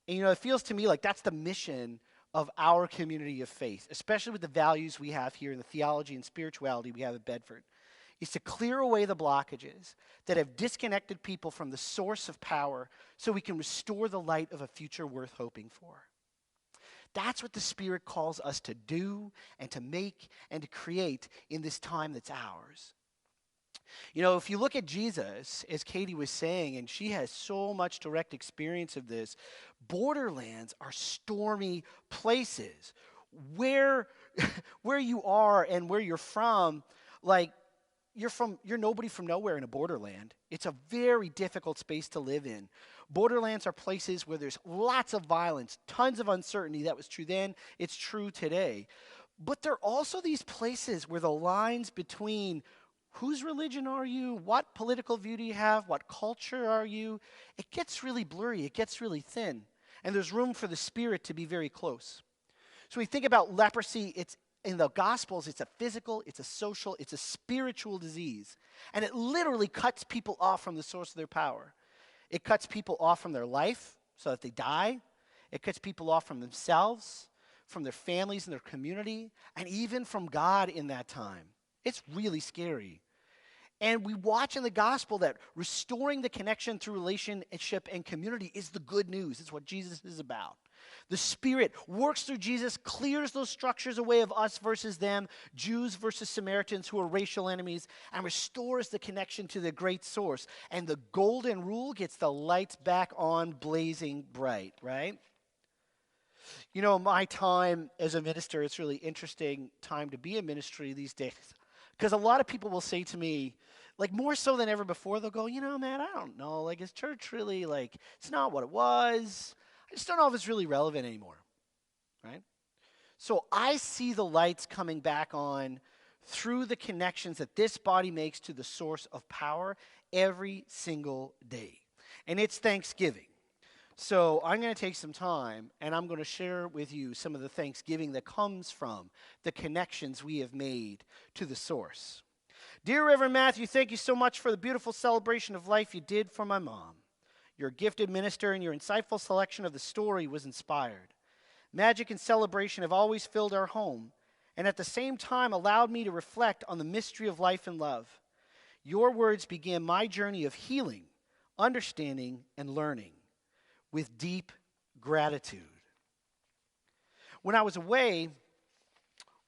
And you know, it feels to me like that's the mission of our community of faith, especially with the values we have here in the theology and spirituality we have at Bedford, is to clear away the blockages that have disconnected people from the source of power so we can restore the light of a future worth hoping for. That's what the Spirit calls us to do and to make and to create in this time that's ours. You know, if you look at Jesus, as Katie was saying, and she has so much direct experience of this, borderlands are stormy places. Where you are and where you're from, like, you're nobody from nowhere in a borderland. It's a very difficult space to live in. Borderlands are places where there's lots of violence, tons of uncertainty. That was true then, it's true today. But there are also these places where the lines between whose religion are you, what political view do you have, what culture are you, it gets really blurry, it gets really thin. And there's room for the Spirit to be very close. So we think about leprosy, it's in the Gospels, it's a physical, it's a social, it's a spiritual disease. And it literally cuts people off from the source of their power. It cuts people off from their life so that they die. It cuts people off from themselves, from their families and their community, and even from God in that time. It's really scary. And we watch in the gospel that restoring the connection through relationship and community is the good news. It's what Jesus is about. The Spirit works through Jesus, clears those structures away of us versus them, Jews versus Samaritans who are racial enemies, and restores the connection to the great source. And the golden rule gets the lights back on, blazing bright, right? You know, my time as a minister, it's really interesting time to be in ministry these days. Because a lot of people will say to me, like more so than ever before, they'll go, you know, man, I don't know. Like, is church really, like, it's not what it was. I just don't know if it's really relevant anymore, right? So I see the lights coming back on through the connections that this body makes to the source of power every single day. And it's Thanksgiving. So I'm going to take some time and I'm going to share with you some of the thanksgiving that comes from the connections we have made to the source. Dear Reverend Matthew, thank you so much for the beautiful celebration of life you did for my mom. Your gifted minister and your insightful selection of the story was inspired. Magic and celebration have always filled our home and at the same time allowed me to reflect on the mystery of life and love. Your words began my journey of healing, understanding, and learning. With deep gratitude. When I was away,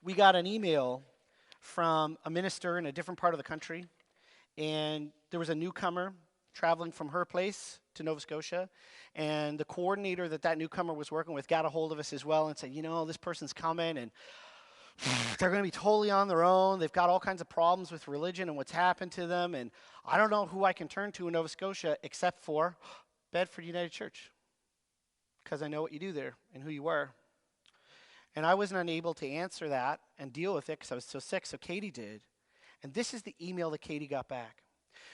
we got an email from a minister in a different part of the country, and there was a newcomer traveling from her place to Nova Scotia, and the coordinator that newcomer was working with got a hold of us as well and said, you know, this person's coming, and they're going to be totally on their own. They've got all kinds of problems with religion and what's happened to them, and I don't know who I can turn to in Nova Scotia except for Bedford United Church. Because I know what you do there and who you were. And I wasn't unable to answer that and deal with it because I was so sick, so Katie did. And this is the email that Katie got back.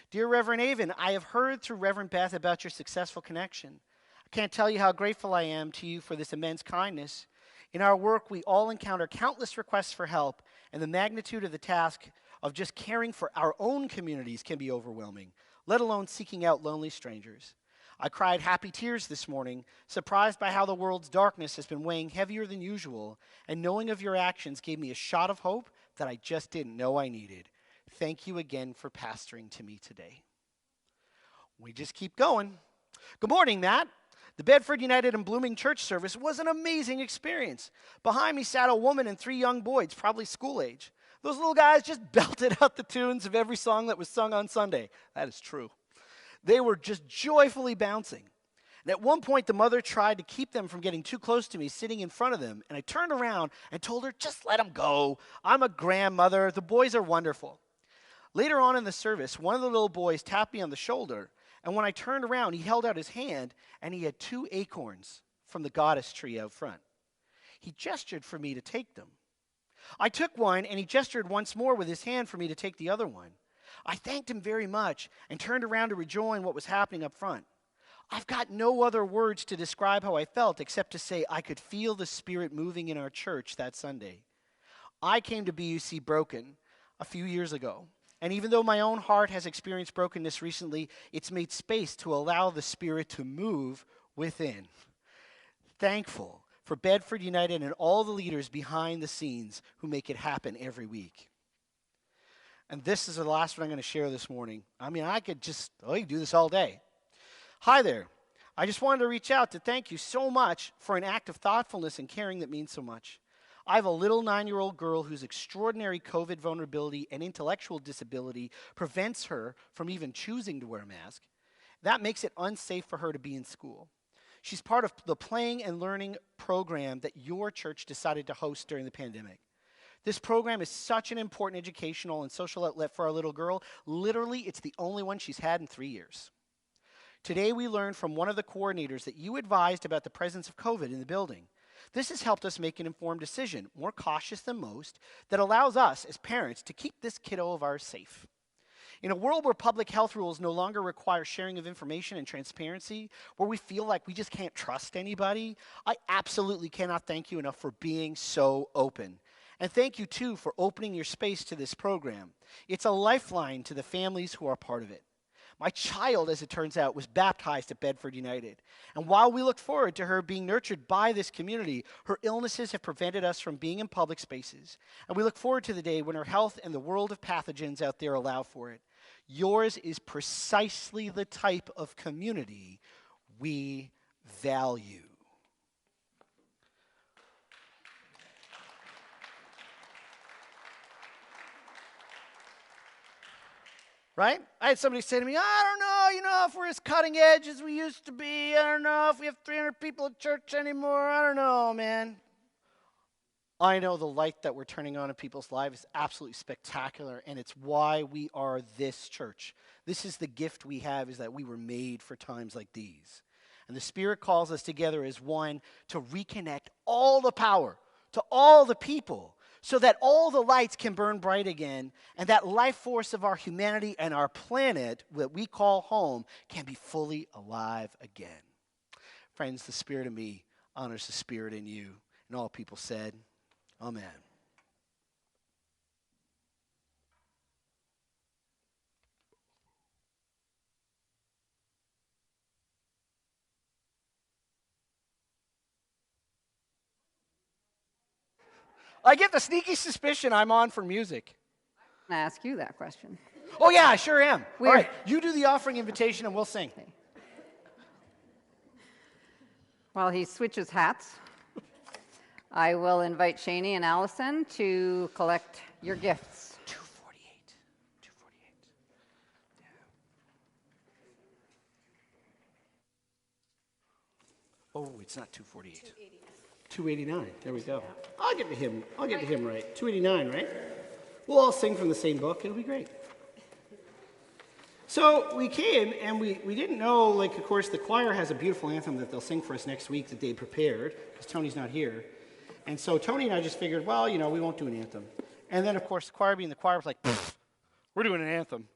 Dear Reverend Avon, I have heard through Reverend Beth about your successful connection. I can't tell you how grateful I am to you for this immense kindness. In our work, we all encounter countless requests for help, and the magnitude of the task of just caring for our own communities can be overwhelming, let alone seeking out lonely strangers. I cried happy tears this morning, surprised by how the world's darkness has been weighing heavier than usual, and knowing of your actions gave me a shot of hope that I just didn't know I needed. Thank you again for pastoring to me today. We just keep going. Good morning, Matt. The Bedford United and Blooming Church service was an amazing experience. Behind me sat a woman and 3 young boys, probably school age. Those little guys just belted out the tunes of every song that was sung on Sunday. That is true. They were just joyfully bouncing. And at one point, the mother tried to keep them from getting too close to me, sitting in front of them. And I turned around and told her, just let them go. I'm a grandmother. The boys are wonderful. Later on in the service, one of the little boys tapped me on the shoulder. And when I turned around, he held out his hand, and he had 2 acorns from the goddess tree out front. He gestured for me to take them. I took one, and he gestured once more with his hand for me to take the other one. I thanked him very much and turned around to rejoin what was happening up front. I've got no other words to describe how I felt except to say I could feel the Spirit moving in our church that Sunday. I came to BUC broken a few years ago, and even though my own heart has experienced brokenness recently, it's made space to allow the Spirit to move within. Thankful for Bedford United and all the leaders behind the scenes who make it happen every week. And this is the last one I'm going to share this morning. I mean, I could do this all day. Hi there. I just wanted to reach out to thank you so much for an act of thoughtfulness and caring that means so much. I have a little 9-year-old girl whose extraordinary COVID vulnerability and intellectual disability prevents her from even choosing to wear a mask. That makes it unsafe for her to be in school. She's part of the Playing and Learning program that your church decided to host during the pandemic. This program is such an important educational and social outlet for our little girl. Literally, it's the only one she's had in 3 years. Today, we learned from one of the coordinators that you advised about the presence of COVID in the building. This has helped us make an informed decision, more cautious than most, that allows us as parents to keep this kiddo of ours safe. In a world where public health rules no longer require sharing of information and transparency, where we feel like we just can't trust anybody, I absolutely cannot thank you enough for being so open. And thank you, too, for opening your space to this program. It's a lifeline to the families who are part of it. My child, as it turns out, was baptized at Bedford United. And while we look forward to her being nurtured by this community, her illnesses have prevented us from being in public spaces. And we look forward to the day when her health and the world of pathogens out there allow for it. Yours is precisely the type of community we value. Right? I had somebody say to me, I don't know, if we're as cutting edge as we used to be. I don't know if we have 300 people at church anymore. I don't know, man. I know the light that we're turning on in people's lives is absolutely spectacular, and it's why we are this church. This is the gift we have, is that we were made for times like these. And the Spirit calls us together as one to reconnect all the power to all the people, so that all the lights can burn bright again, and that life force of our humanity and our planet that we call home can be fully alive again. Friends, the Spirit in me honors the Spirit in you. And all people said, Amen. I get the sneaky suspicion I'm on for music. I'm going to ask you that question. Oh, yeah, I sure am. All right, you do the offering invitation and we'll sing. Okay. While he switches hats, I will invite Shani and Allison to collect your gifts. 248. Yeah. Oh, it's not 248. 289. There we go. I'll get to him right. 289, right? We'll all sing from the same book. It'll be great. So we came, and we didn't know, like, of course, the choir has a beautiful anthem that they'll sing for us next week that they prepared, because Tony's not here. And so Tony and I just figured, well, we won't do an anthem. And then, of course, the choir being the choir was like, we're doing an anthem.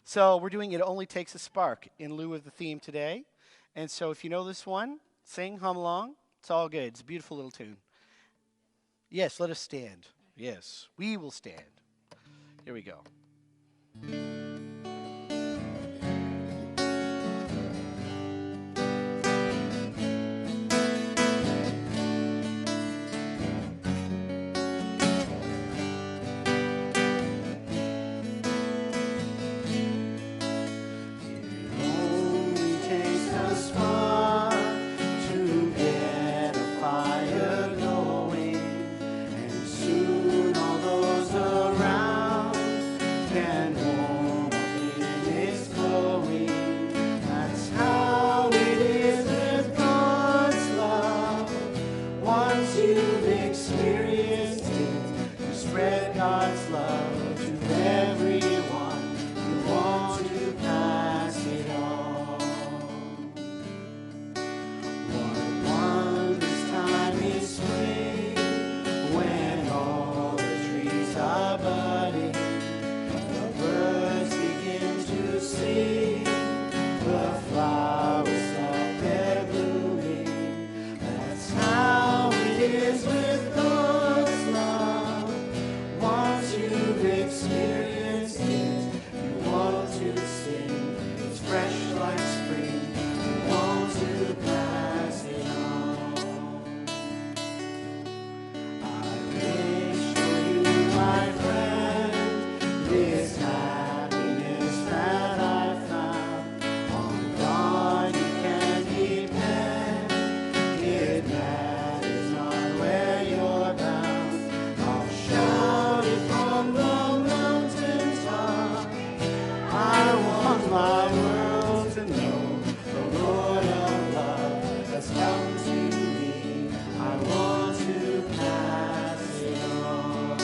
So we're doing It Only Takes a Spark in lieu of the theme today. And so if you know this one, sing, hum along. It's all good. It's a beautiful little tune. Yes, let us stand. Yes, we will stand. Here we go. and warm up in its glowing. That's how it is with God's love. Once you've experienced it, you spread God's love to everyone. You want to pass it on. What wondrous time is spring, when all the trees are budding, the birds begin to sing, the flowers stop their blooming. That's how it is with God's love. Once you've experienced it, you want to sing. It's fresh like spring. You want to pass it on. I wish for you, my friend, this happiness that I found. On God you can depend. It matters not where you're bound. I'll shout it from the mountain top. I want my world to know the Lord of love has come to me. I want to pass it on.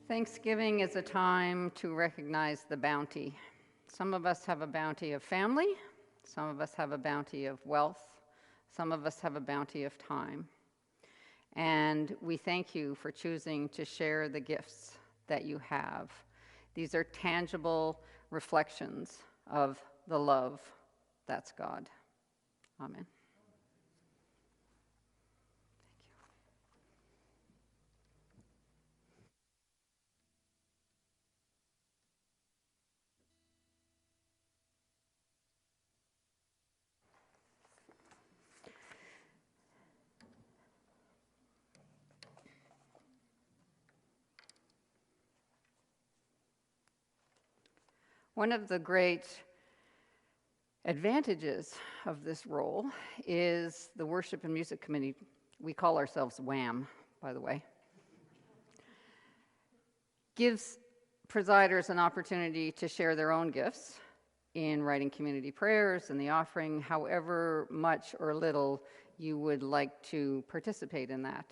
Thanksgiving is a time to recognize the bounty. Some of us have a bounty of family, some of us have a bounty of wealth, some of us have a bounty of time. And we thank you for choosing to share the gifts that you have. These are tangible reflections of the love that's God. Amen. One of the great advantages of this role is the Worship and Music Committee. We call ourselves WHAM, by the way. Gives presiders an opportunity to share their own gifts in writing community prayers and the offering, however much or little you would like to participate in that.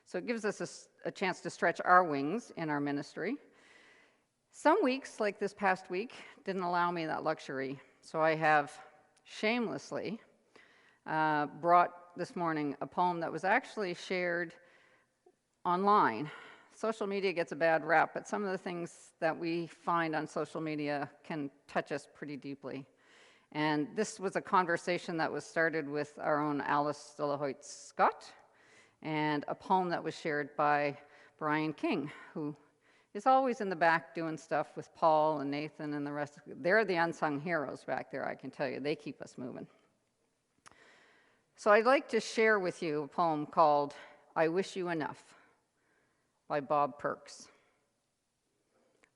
So it gives us a chance to stretch our wings in our ministry. Some weeks, like this past week, didn't allow me that luxury, so I have shamelessly brought this morning a poem that was actually shared online. Social media gets a bad rap, but some of the things that we find on social media can touch us pretty deeply. And this was a conversation that was started with our own Alice Delahoyte Scott, and a poem that was shared by Brian King, who is always in the back doing stuff with Paul and Nathan and the rest. They're the unsung heroes back there, I can tell you. They keep us moving. So I'd like to share with you a poem called I Wish You Enough by Bob Perks.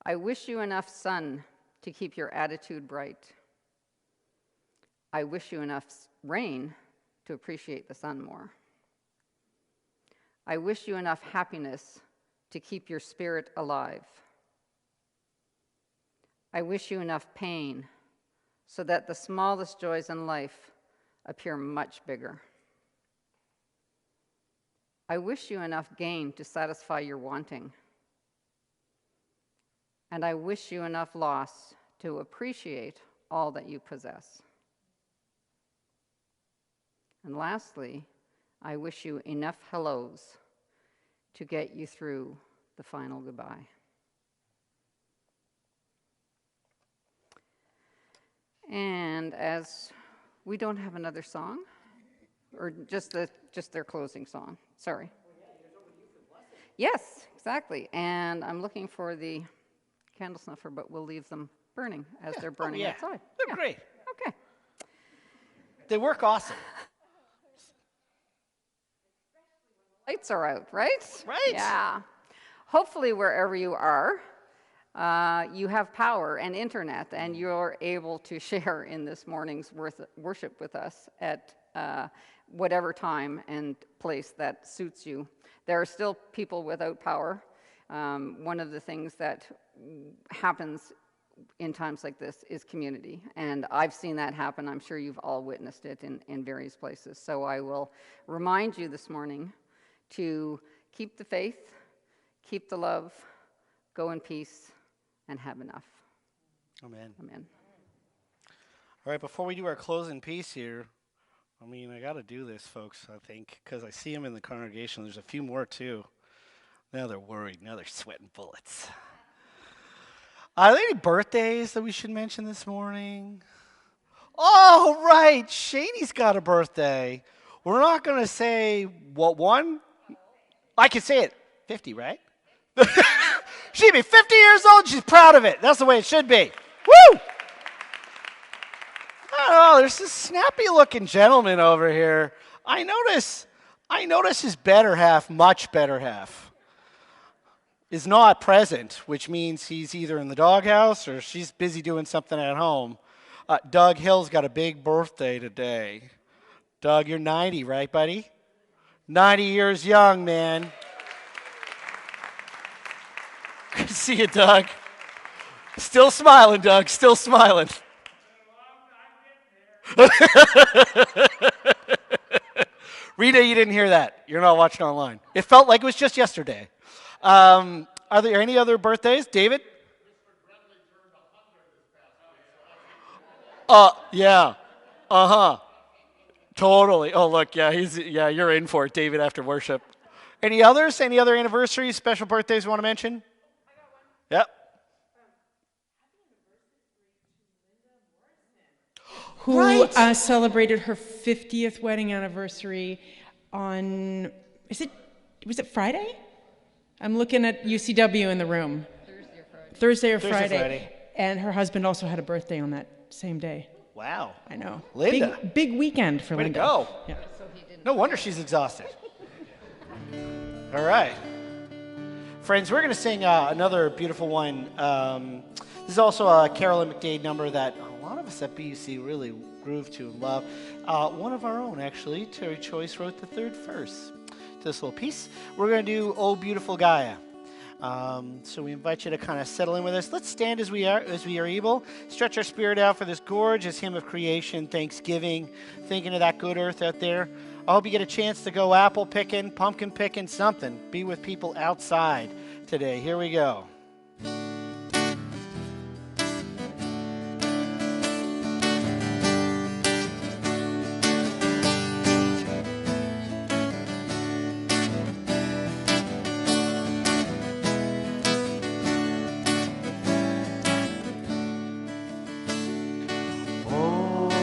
I wish you enough sun to keep your attitude bright. I wish you enough rain to appreciate the sun more. I wish you enough happiness to keep your spirit alive. I wish you enough pain so that the smallest joys in life appear much bigger. I wish you enough gain to satisfy your wanting. And I wish you enough loss to appreciate all that you possess. And lastly, I wish you enough hellos to get you through the final goodbye. And as we don't have another song, or just their closing song, sorry. Yes, exactly. And I'm looking for the candle snuffer, but we'll leave them burning as they're burning outside. They're great. Okay. They work awesome. Lights are out, right? Right. Yeah. Hopefully, wherever you are, you have power and internet, and you're able to share in this morning's worship with us at whatever time and place that suits you. There are still people without power. One of the things that happens in times like this is community, and I've seen that happen. I'm sure you've all witnessed it in various places. So I will remind you this morning to keep the faith, keep the love, go in peace, and have enough. Amen. Amen. All right, before we do our closing piece here, I got to do this, folks, I think, because I see them in the congregation. There's a few more, too. Now they're worried. Now they're sweating bullets. Are there any birthdays that we should mention this morning? Oh, right. Shanie's got a birthday. We're not going to say what one. I can say it. 50, right? She'd be 50 years old. She's proud of it. That's the way it should be. Woo! I don't know. There's this snappy-looking gentleman over here. I notice his better half, much better half, is not present, which means he's either in the doghouse or she's busy doing something at home. Doug Hill's got a big birthday today. Doug, you're 90, right, buddy? 90 years young, man. Good to see you, Doug. Still smiling, Doug. Still smiling. Rita, you didn't hear that. You're not watching online. It felt like it was just yesterday. Are there any other birthdays? David? Yeah. Uh-huh. Totally. Oh, look, yeah, you're in for it, David, after worship. Any others? Any other anniversaries, special birthdays you want to mention? Yep. Who celebrated her 50th wedding anniversary on, was it Friday? I'm looking at UCW in the room. Thursday or Friday. And her husband also had a birthday on that same day. Wow. I know. Linda. Big weekend for Linda. Way to go. Yeah. No wonder she's exhausted. All right. Friends, we're going to sing another beautiful one. This is also a Carolyn McDade number that a lot of us at BUC really groove to and love. One of our own, actually. Terry Choice wrote the third verse to this little piece. We're going to do Oh Beautiful Gaia. So we invite you to kind of settle in with us. Let's stand as we are able. Stretch our spirit out for this gorgeous hymn of creation, thanksgiving, thinking of that good earth out there. I hope you get a chance to go apple picking, pumpkin picking, something. Be with people outside today. Here we go. Oh,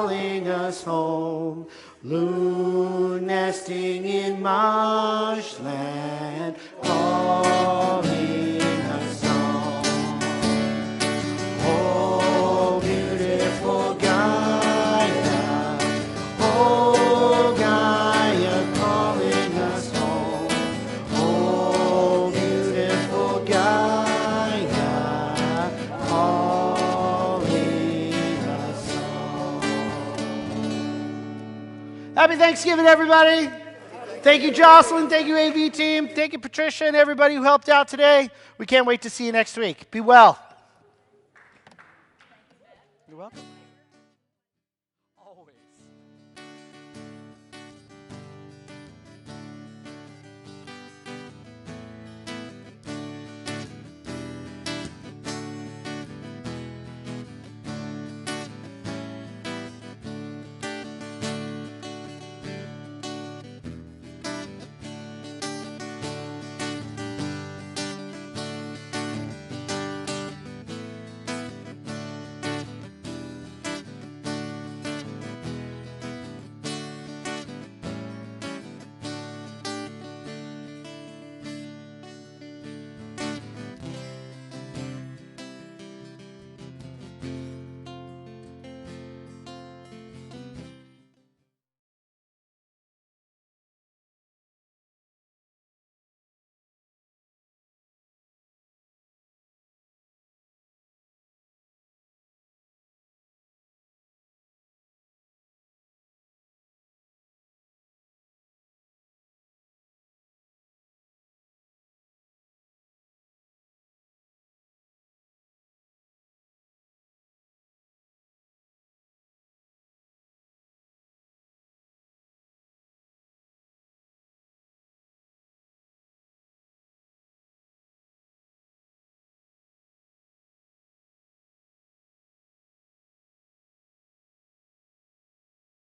calling us home. Loon nesting in marshland, calling us home. Oh, beautiful Gaia, oh, Gaia, calling us home. Oh, beautiful Gaia, calling us home. Happy Thanksgiving, everybody. Thank you, Jocelyn. Thank you, AV team. Thank you, Patricia, and everybody who helped out today. We can't wait to see you next week. Be well. You're welcome.